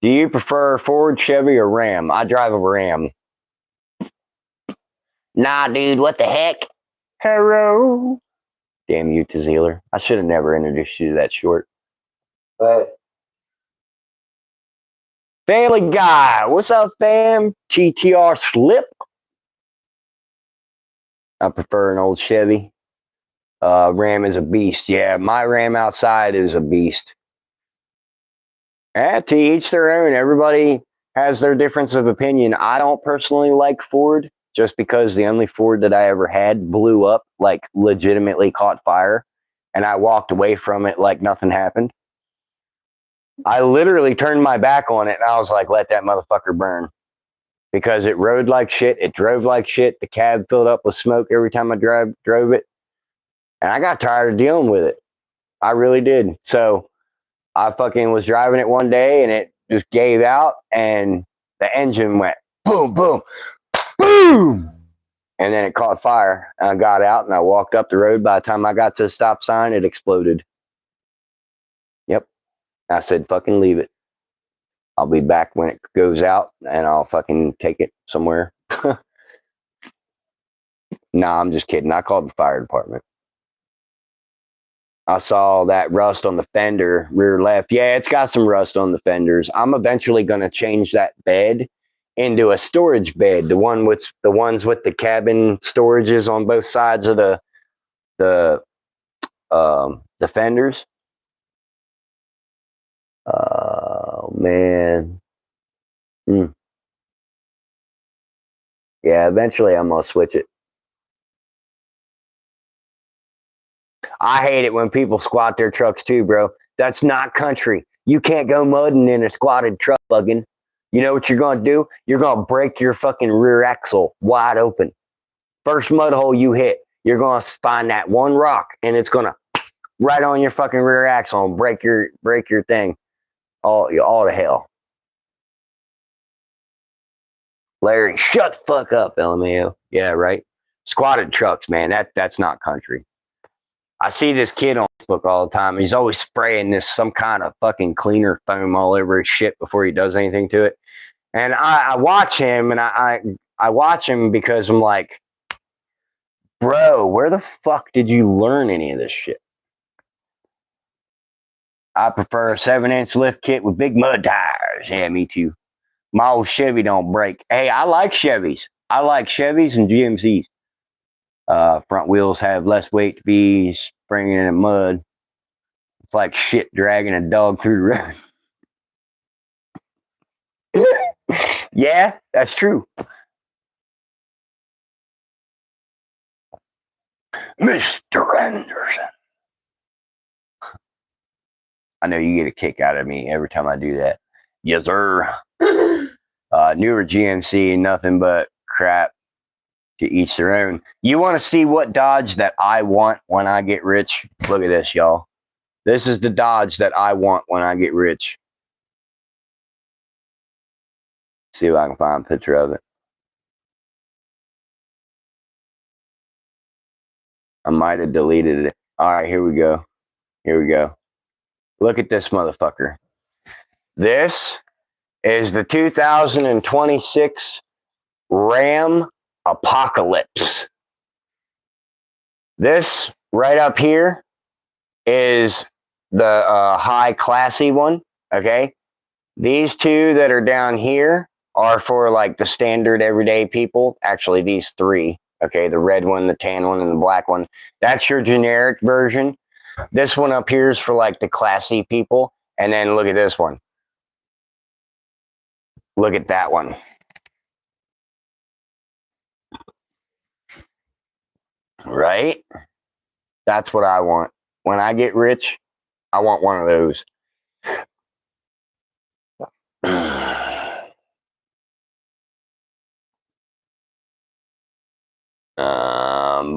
Do you prefer Ford, Chevy, or Ram? I drive a Ram. Nah, dude. What the heck? Hello. Damn you, Tazeeler. I should have never introduced you to that short. But Family Guy. What's up, fam? TTR Slip. I prefer an old Chevy. Ram is a beast. Yeah, my Ram outside is a beast. To each their own. Everybody has their difference of opinion. I don't personally like Ford just because the only Ford that I ever had blew up, like legitimately caught fire, and I walked away from it like nothing happened. I literally turned my back on it and I was like, let that motherfucker burn. Because it rode like shit. It drove like shit. The cab filled up with smoke every time I drove it. And I got tired of dealing with it. I really did. So I fucking was driving it one day and it just gave out and the engine went boom, boom, boom. And then it caught fire. And I got out and I walked up the road. By the time I got to the stop sign, it exploded. Yep. I said, fucking leave it. I'll be back when it goes out and I'll fucking take it somewhere. Nah, I'm just kidding. I called the fire department. I saw that rust on the fender, rear left. Yeah, it's got some rust on the fenders. I'm eventually going to change that bed into a storage bed. The ones with the cabin storages on both sides of the fenders. Oh man. Yeah, eventually I'm gonna switch it. I hate it when people squat their trucks too, bro. That's not country. You can't go mudding in a squatted truck, bugging. You know what you're gonna do? You're gonna break your fucking rear axle wide open. First mud hole you hit, you're gonna find that one rock, and it's gonna right on your fucking rear axle and break your thing. All to hell. Larry, shut the fuck up, LMAO. Yeah, right. Squatted trucks, man. That's not country. I see this kid on Facebook all the time. He's always spraying some kind of fucking cleaner foam all over his shit before he does anything to it. And I watch him, and I watch him because I'm like, bro, where the fuck did you learn any of this shit? I prefer a 7-inch lift kit with big mud tires. Yeah, me too. My old Chevy don't break. Hey, I like Chevys. I like Chevys and GMCs. Front wheels have less weight to be springing in the mud. It's like shit dragging a dog through the road. Yeah, that's true. Mr. Anderson. I know you get a kick out of me every time I do that. Yes, sir. Newer GMC, nothing but crap. To each their own. You want to see what Dodge that I want when I get rich? Look at this, y'all. This is the Dodge that I want when I get rich. See if I can find a picture of it. I might have deleted it. All right, here we go. Here we go. Look at this motherfucker. This is the 2026 Ram Apocalypse. This right up here is the high classy one. Okay. These two that are down here are for like the standard everyday people. Actually, these three. Okay. The red one, the tan one, and the black one. That's your generic version. This one up here is for like the classy people. And then look at this one. Look at that one. Right? That's what I want. When I get rich, I want one of those.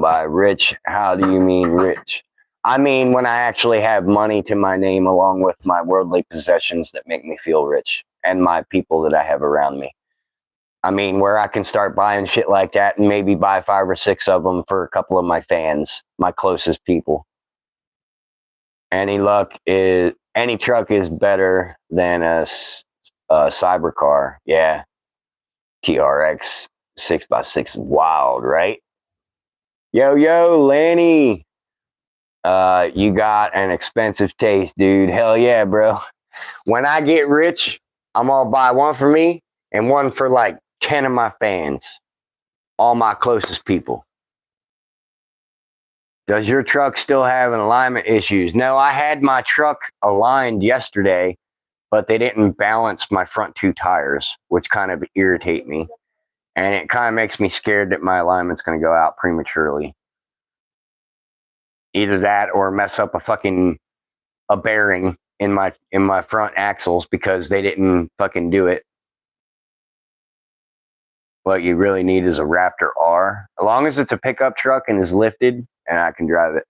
By rich, how do you mean rich? I mean when I actually have money to my name along with my worldly possessions that make me feel rich and my people that I have around me. I mean where I can start buying shit like that and maybe buy 5 or 6 of them for a couple of my fans, my closest people. Any truck is better than a cyber car. Yeah. TRX 6x6 is wild, right? Yo, Lanny. You got an expensive taste, dude. Hell yeah, bro. When I get rich, I'm gonna buy one for me and one for like 10 of my fans, all my closest people. Does your truck still have an alignment issues? No, I had my truck aligned yesterday, but they didn't balance my front 2 tires, which kind of irritate me. And it kind of makes me scared that my alignment's going to go out prematurely. Either that or mess up a bearing in my front axles because they didn't fucking do it. What you really need is a Raptor R. As long as it's a pickup truck and is lifted and I can drive it.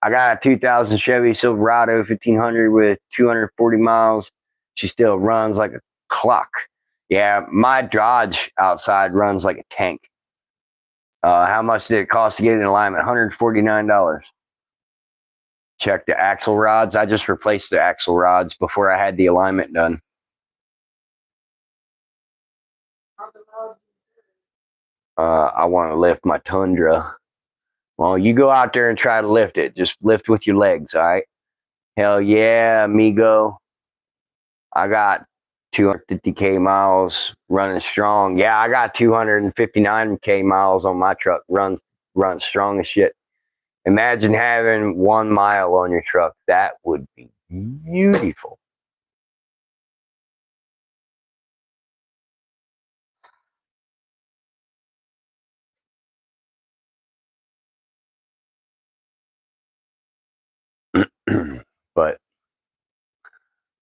I got a 2000 Chevy Silverado 1500 with 240 miles. She still runs like a clock. Yeah, my Dodge outside runs like a tank. How much did it cost to get in alignment? $149. Check the axle rods. I just replaced the axle rods before I had the alignment done. I want to lift my Tundra. Well, you go out there and try to lift it. Just lift with your legs, all right? Hell yeah, amigo. I got 250K miles running strong. Yeah, I got 259K miles on my truck. Runs strong as shit. Imagine having 1 mile on your truck. That would be beautiful. But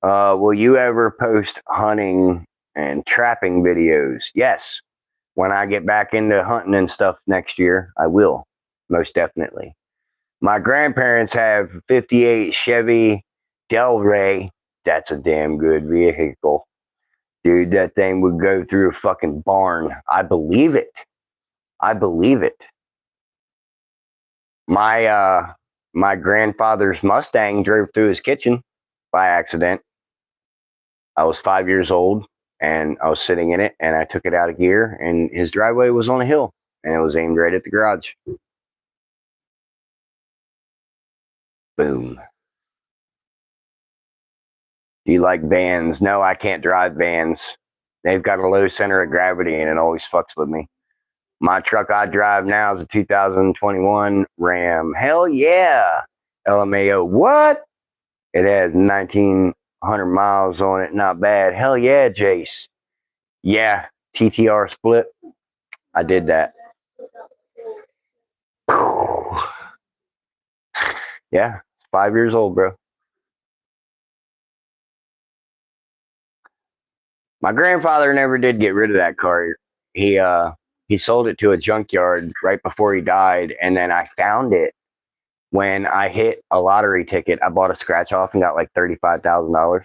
will you ever post hunting and trapping videos? Yes. When I get back into hunting and stuff next year, I will. Most definitely. My grandparents have 58 Chevy Del Rey. That's a damn good vehicle. Dude, that thing would go through a fucking barn. I believe it. I believe it. My grandfather's Mustang drove through his kitchen by accident. I was 5 years old and I was sitting in it and I took it out of gear and his driveway was on a hill and it was aimed right at the garage. Boom. Do you like vans? No, I can't drive vans. They've got a low center of gravity and it always fucks with me. My truck I drive now is a 2021 Ram. Hell yeah. LMAO. What? It has 1,900 miles on it. Not bad. Hell yeah, Jace. Yeah, TTR split. I did that. Yeah, 5 years old, bro. My grandfather never did get rid of that car. He sold it to a junkyard right before he died, and then I found it when I hit a lottery ticket. I bought a scratch off and got like $35,000.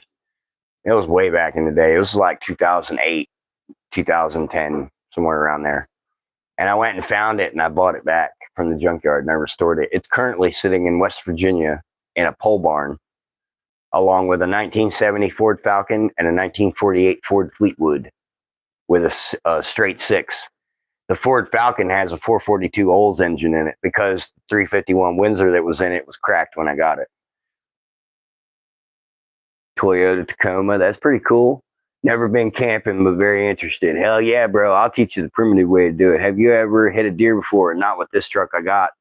It was way back in the day. It was like 2008, 2010, somewhere around there. And I went and found it and I bought it back from the junkyard and I restored it. It's currently sitting in West Virginia in a pole barn, along with a 1970 Ford Falcon and a 1948 Ford Fleetwood with a straight six. The Ford Falcon has a 442 Olds engine in it because the 351 Windsor that was in it was cracked when I got it. Toyota Tacoma, that's pretty cool. Never been camping, but very interested. Hell yeah, bro. I'll teach you the primitive way to do it. Have you ever hit a deer before? Not with this truck I got.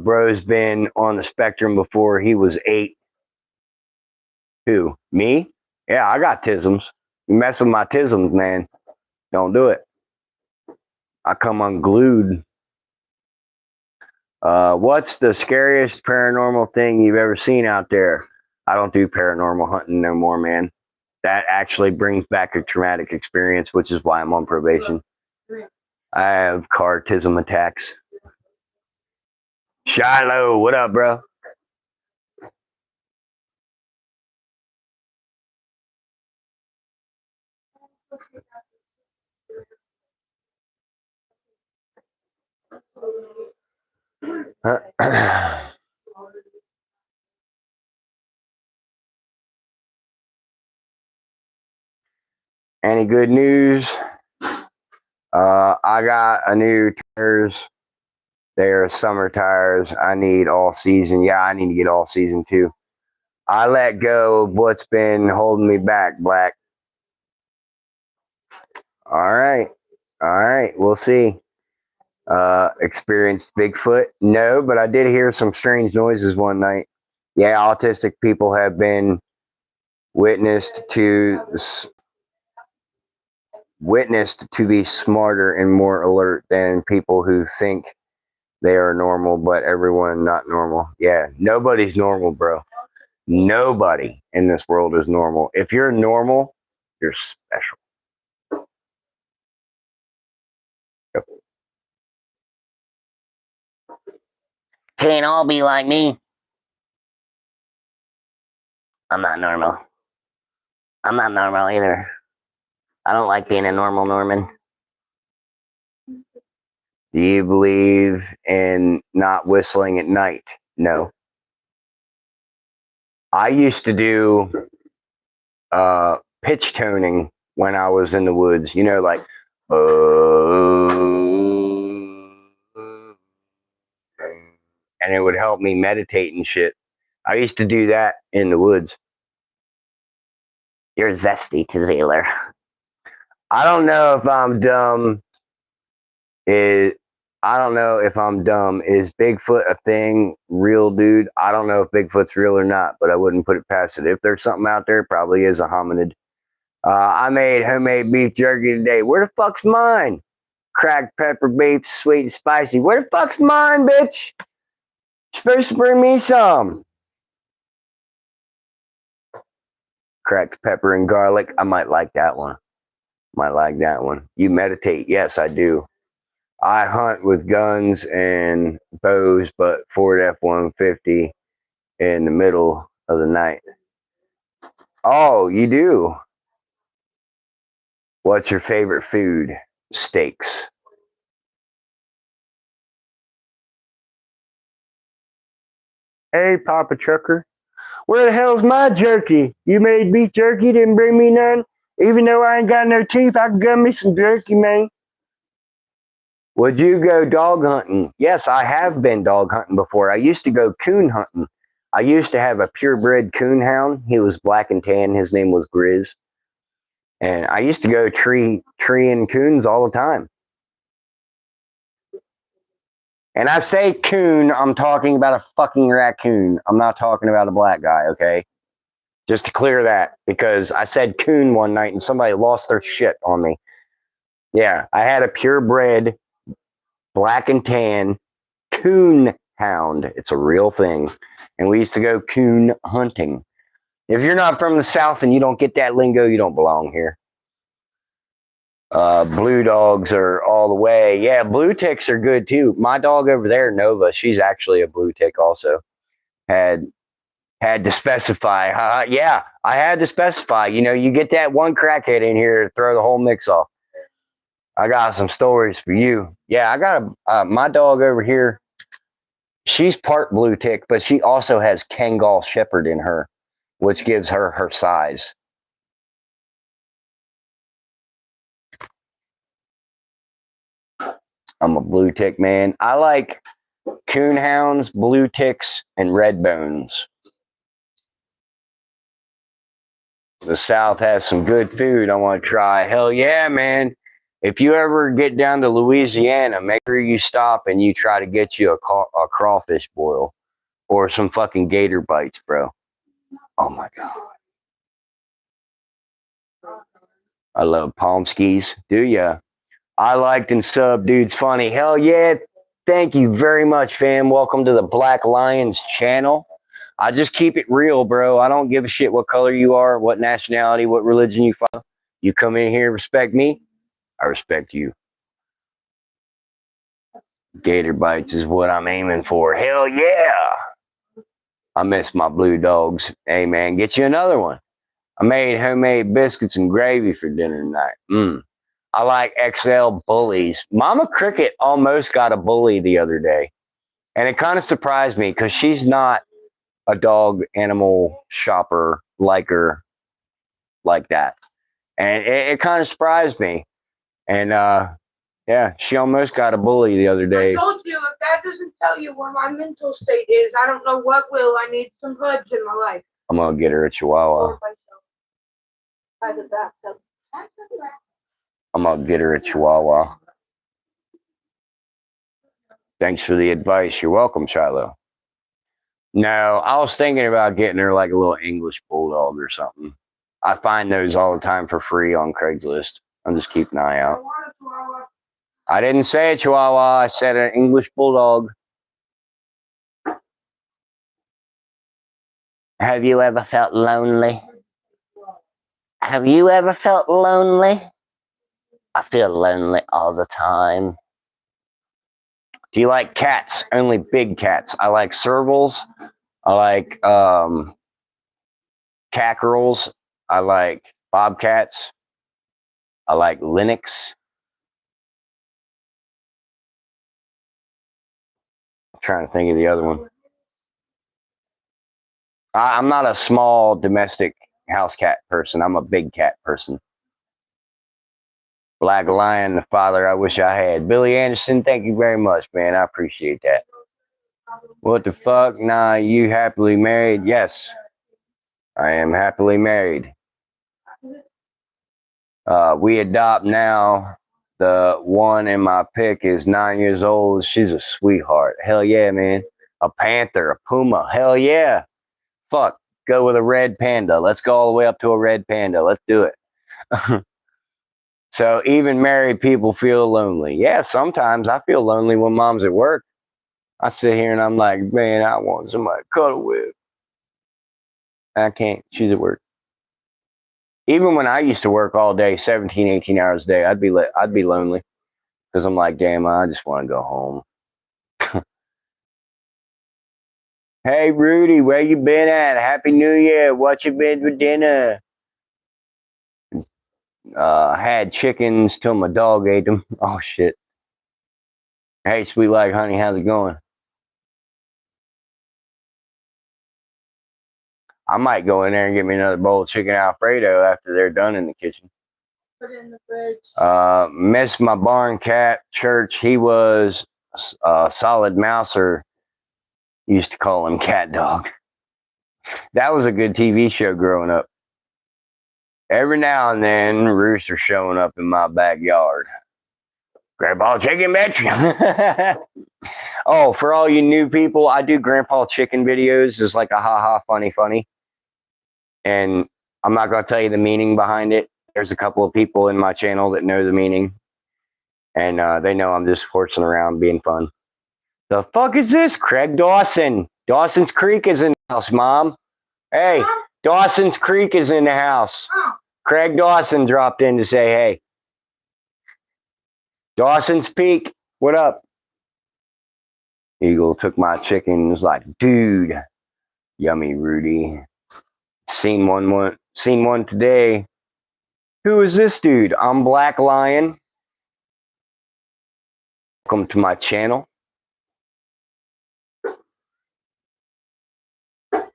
Bro's been on the spectrum before he was 8. Who? Me? Yeah, I got tisms. You mess with my tisms, man. Don't do it. I come unglued. What's the scariest paranormal thing you've ever seen out there? I don't do paranormal hunting no more, man. That actually brings back a traumatic experience, which is why I'm on probation. I have cartism attacks. Shiloh, what up, bro? Any good news? I got a new tires. They're summer tires. I need all season. Yeah, I need to get all season too. I let go of what's been holding me back, Black. All right. All right. We'll see. Experienced Bigfoot? No, but I did hear some strange noises one night. Yeah, autistic people have been witnessed to be smarter and more alert than people who think they are normal, but everyone not normal. Yeah, nobody's normal, bro. Nobody in this world is normal. If you're normal, you're special. Yep. Can't all be like me. I'm not normal. I'm not normal either. I don't like being a normal Norman. Do you believe in not whistling at night? No. I used to do pitch toning when I was in the woods, you know, like, and it would help me meditate and shit. I used to do that in the woods. You're zesty to Taylor. I don't know if I'm dumb. I don't know if I'm dumb. Is Bigfoot a thing? Real, dude? I don't know if Bigfoot's real or not, but I wouldn't put it past it. If there's something out there, it probably is a hominid. I made homemade beef jerky today. Where the fuck's mine? Cracked pepper beef, sweet and spicy. Where the fuck's mine, bitch? You're supposed to bring me some. Cracked pepper and garlic. I might like that one. Might like that one. You meditate. Yes, I do. I hunt with guns and bows, but Ford F-150 in the middle of the night. Oh, you do? What's your favorite food? Steaks. Hey, Papa Trucker. Where the hell's my jerky? You made beef jerky, didn't bring me none? Even though I ain't got no teeth, I can gum me some jerky, man. Would you go dog hunting? Yes, I have been dog hunting before. I used to go coon hunting. I used to have a purebred coon hound. He was black and tan. His name was Grizz. And I used to go treeing coons all the time. And I say coon, I'm talking about a fucking raccoon. I'm not talking about a black guy, okay? Just to clear that, because I said coon one night and somebody lost their shit on me. Yeah, I had a purebred, black and tan coon hound. It's a real thing. And we used to go coon hunting. If you're not from the South and you don't get that lingo, you don't belong here. Blue dogs are all the way. Yeah, blue ticks are good too. My dog over there, Nova, she's actually a blue tick also. Had to specify. Yeah, I had to specify. You know, you get that one crackhead in here to throw the whole mix off. I got some stories for you. Yeah, I got my dog over here. She's part blue tick, but she also has Kangal Shepherd in her, which gives her her size. I'm a blue tick man. I like coonhounds, blue ticks, and red bones. The South has some good food I want to try. Hell yeah, man. If you ever get down to Louisiana, make sure you stop and you try to get you a crawfish boil or some fucking gator bites, bro. Oh my God. I love palm skis. Do ya? I liked and sub, dude's funny. Hell yeah. Thank you very much, fam. Welcome to the Black Lions channel. I just keep it real, bro. I don't give a shit what color you are, what nationality, what religion you follow. You come in here, respect me, I respect you. Gator bites is what I'm aiming for. Hell yeah. I miss my blue dogs. Hey, man, get you another one. I made homemade biscuits and gravy for dinner tonight. I like XL bullies. Mama Cricket almost got a bully the other day. And it kind of surprised me because she's not a dog animal shopper liker like that. And it kind of surprised me. And yeah, she almost got a bully the other day. I told you, if that doesn't tell you where my mental state is, I don't know what will. I need some hoods in my life. I'm going to get her a Chihuahua. By the bathtub. I'm going to get her a Chihuahua. Thanks for the advice. You're welcome, Shiloh. No, I was thinking about getting her like a little English bulldog or something. I find those all the time for free on Craigslist. I'm just keeping an eye out. I didn't say a Chihuahua. I said an English bulldog. Have you ever felt lonely? Have you ever felt lonely? I feel lonely all the time. Do you like cats? Only big cats. I like servals. I like cackerels. I like bobcats. I like Linux. I'm trying to think of the other one. I'm not a small domestic house cat person. I'm a big cat person. Black Lion, the father I wish I had. Billy Anderson, thank you very much, man. I appreciate that. What the fuck? Nah, you happily married? Yes, I am happily married. We adopt now. The one in my pick is 9 years old. She's a sweetheart. Hell yeah, man. A panther, a puma. Hell yeah. Fuck. Go with a red panda. Let's go all the way up to a red panda. Let's do it. So even married people feel lonely. Yeah, sometimes I feel lonely when mom's at work. I sit here and I'm like, man, I want somebody to cuddle with. I can't. She's at work. Even when I used to work all day, 17, 18 hours a day, I'd be lonely. Because I'm like, damn, I just want to go home. Hey, Rudy, where you been at? Happy New Year. What you been for dinner? I had chickens till my dog ate them. Oh, shit. Hey, Sweet Like Honey, how's it going? I might go in there and get me another bowl of chicken Alfredo after they're done in the kitchen. Put it in the fridge. Miss my barn cat, Church. He was a solid mouser. Used to call him Cat Dog. That was a good TV show growing up. Every now and then, rooster showing up in my backyard. Grandpa Chicken, bitch. Oh, for all you new people, I do Grandpa Chicken videos. It's like a ha-ha funny. And I'm not going to tell you the meaning behind it. There's a couple of people in my channel that know the meaning, and they know I'm just horsing around being fun. The fuck is this? Craig Dawson. Dawson's Creek is in the house, Mom. Hey, Dawson's Creek is in the house. Craig Dawson dropped in to say hey. Dawson's Peak, what up? Eagle took my chicken and was like, dude, yummy Rudy. Seen one today. Who is this dude? I'm Black Lion. Welcome to my channel.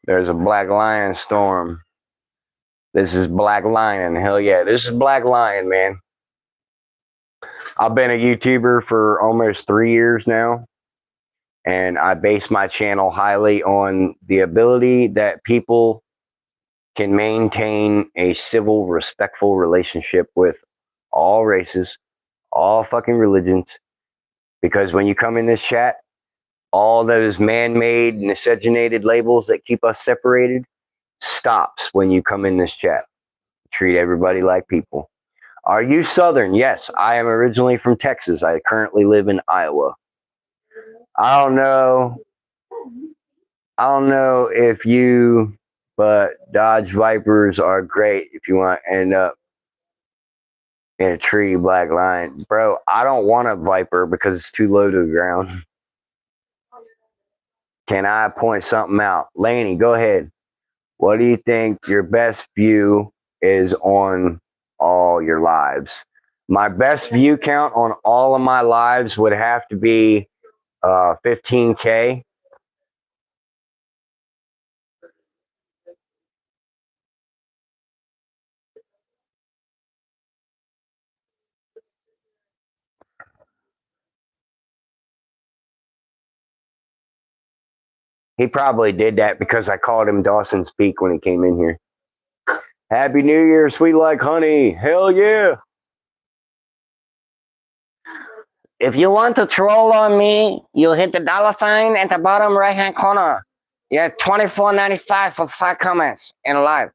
There's a Black Lion storm. This is Black Lion. Hell yeah, this is Black Lion, man. I've been a YouTuber for almost 3 years now, and I base my channel highly on the ability that people can maintain a civil, respectful relationship with all races, all fucking religions. Because when you come in this chat, all those man-made, miscegenated labels that keep us separated stops when you come in this chat. Treat everybody like people. Are you Southern? Yes, I am originally from Texas. I currently live in Iowa. I don't know if you, but Dodge Vipers are great if you want to end up in a tree, Black Lion. Bro, I don't want a Viper because it's too low to the ground. Can I point something out? Laney, go ahead. What do you think your best view is on all your lives? My best view count on all of my lives would have to be 15K. He probably did that because I called him Dawson's Peak when he came in here. Happy New Year, sweet like honey. Hell yeah. If you want to troll on me, you hit the $ at the bottom right-hand corner. You have $24.95 for 5 comments in live.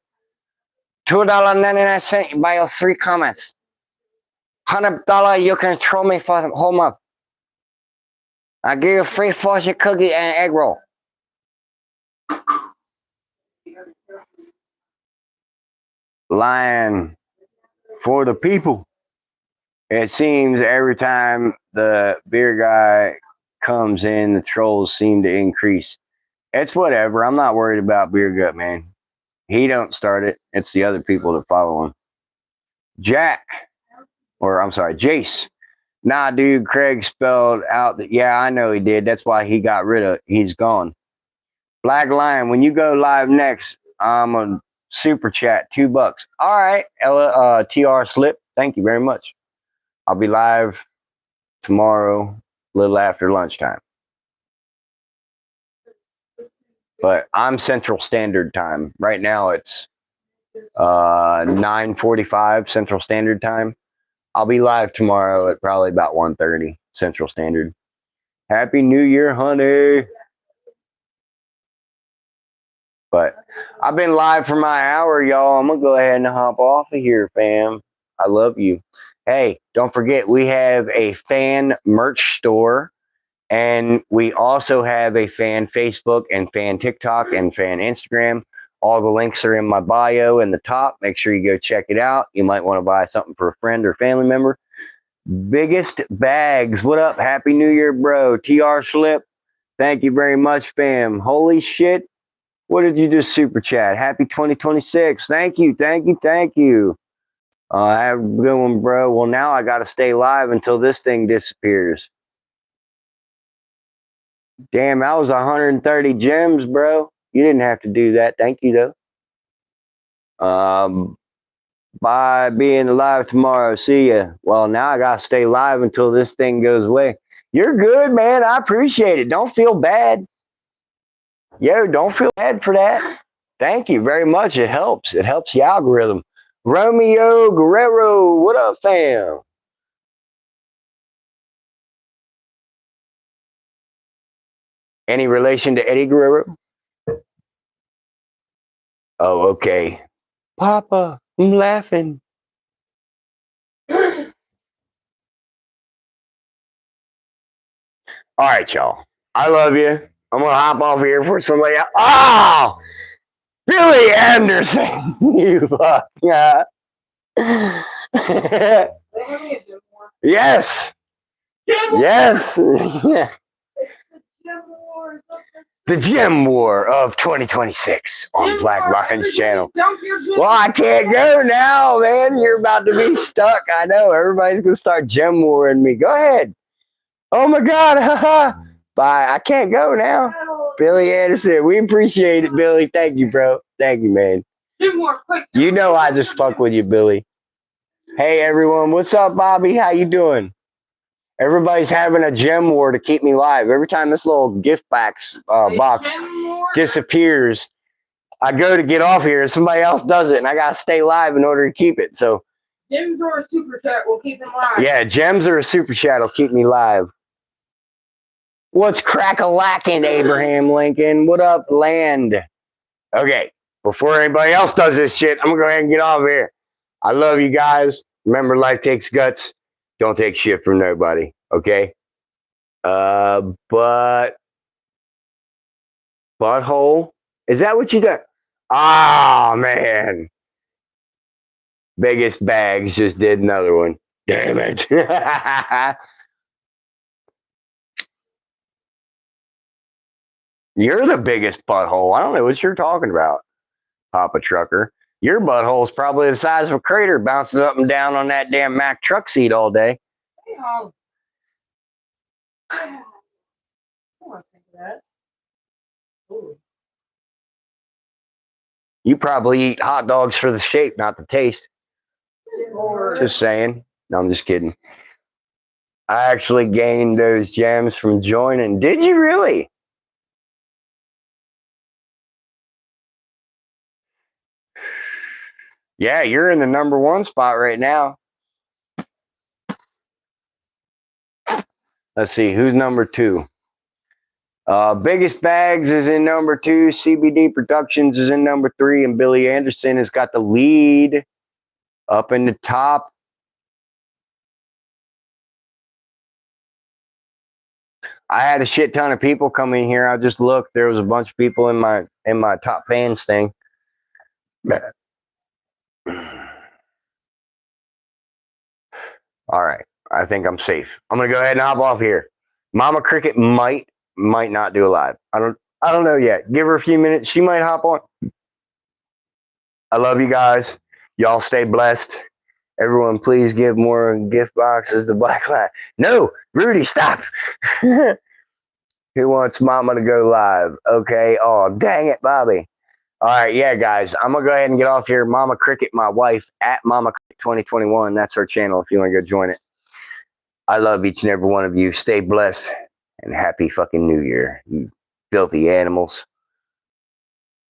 $2.99 by your 3 comments. $100 you can troll me for the whole month. I give you a free Fortune cookie and egg roll. Lion for the people. It seems every time the beer guy comes in, the trolls seem to increase. It's whatever. I'm not worried about Beer Gut, man. He don't start it. It's the other people that follow him. Jack, or I'm sorry, Jace. Nah, dude, Craig spelled out that. Yeah, I know he did. That's why he got rid of. He's gone. Black Lion, when you go live next, I'm a super chat, $2. All right, Ella, TR Slip. Thank you very much. I'll be live tomorrow, a little after lunchtime. But I'm Central Standard Time. Right now it's 9:45 Central Standard Time. I'll be live tomorrow at probably about 1:30 Central Standard. Happy New Year, honey. But I've been live for my hour, y'all. I'm going to go ahead and hop off of here, fam. I love you. Hey, don't forget, we have a fan merch store. And we also have a fan Facebook and fan TikTok and fan Instagram. All the links are in my bio in the top. Make sure you go check it out. You might want to buy something for a friend or family member. Biggest Bags. What up? Happy New Year, bro. TR Slip. Thank you very much, fam. Holy shit. What did you just super chat? Happy 2026. Thank you. Thank you. Thank you. Have a good one, bro. Well, now I got to stay live until this thing disappears. Damn, that was 130 gems, bro. You didn't have to do that. Thank you, though. Bye, being live tomorrow. See ya. Well, now I gotta stay live until this thing goes away. You're good, man. I appreciate it. Don't feel bad. Yo, don't feel bad for that. Thank you very much. It helps. It helps the algorithm. Romeo Guerrero, what up, fam? Any relation to Eddie Guerrero? Oh, okay. Papa, I'm laughing. All right, y'all. I love you. I'm gonna hop off here for somebody else. Oh, Billy Anderson, you fuck. Yeah. They have me a gym war. Yes. Gym war! Yes. Yeah. It's the gym wars of The Gym War of 2026 on Gym Black war. Ryan's Everybody channel. dump your gym Well, I war. can't go now, man. You're about to be stuck. I know. Everybody's gonna start gem warring me. Go ahead. Oh my God. Haha. Bye. I can't go now. Billy Anderson, we appreciate it, Billy. Thank you, bro. Thank you, man. Gym war, quick. You know I just fuck with you, Billy. Hey everyone, what's up, Bobby? How you doing? Everybody's having a gem war to keep me live. Every time this little gift box Gym war. disappears, I go to get off here and somebody else does it, and I gotta stay live in order to keep it. So Gems or a super chat will keep them live. yeah, gems or a super chat will keep me live. What's crack-a-lackin', Abraham Lincoln? What up, land? Okay, before anybody else does this shit, I'm gonna go ahead and get off here. I love you guys. Remember, life takes guts. Don't take shit from nobody, okay? But butthole? Is that what you done? Ah, man. Biggest Bags just did another one. Damn it. You're the biggest butthole. I don't know what you're talking about, Papa Trucker. Your butthole is probably the size of a crater, bouncing up and down on that damn Mack truck seat all day. Hey, I don't want to think of that. Ooh. You probably eat hot dogs for the shape, not the taste. Or Just saying. No, I'm just kidding. I actually gained those gems from joining. Did you really? Yeah, you're in the #1 spot right now. Let's see, who's #2? Biggest Bags is in #2. CBD Productions is in #3, and Billy Anderson has got the lead up in the top. I had a shit ton of people come in here. I just looked. There was a bunch of people in my top fans thing. All right, I think I'm safe. I'm gonna go ahead and hop off here. Mama Cricket might not do a live. I don't know yet. Give her a few minutes. She might hop on. I love you guys. Y'all stay blessed. Everyone, please give more gift boxes to Black Light. No, Rudy, stop. Who wants Mama to go live? Okay. Oh, dang it, Bobby. All right, yeah, guys. I'm gonna go ahead and get off here. Mama Cricket, my wife, at Mama Cricket 2021. That's her channel. If you want to go join it. I love each and every one of you. Stay blessed and happy fucking New Year, you filthy animals.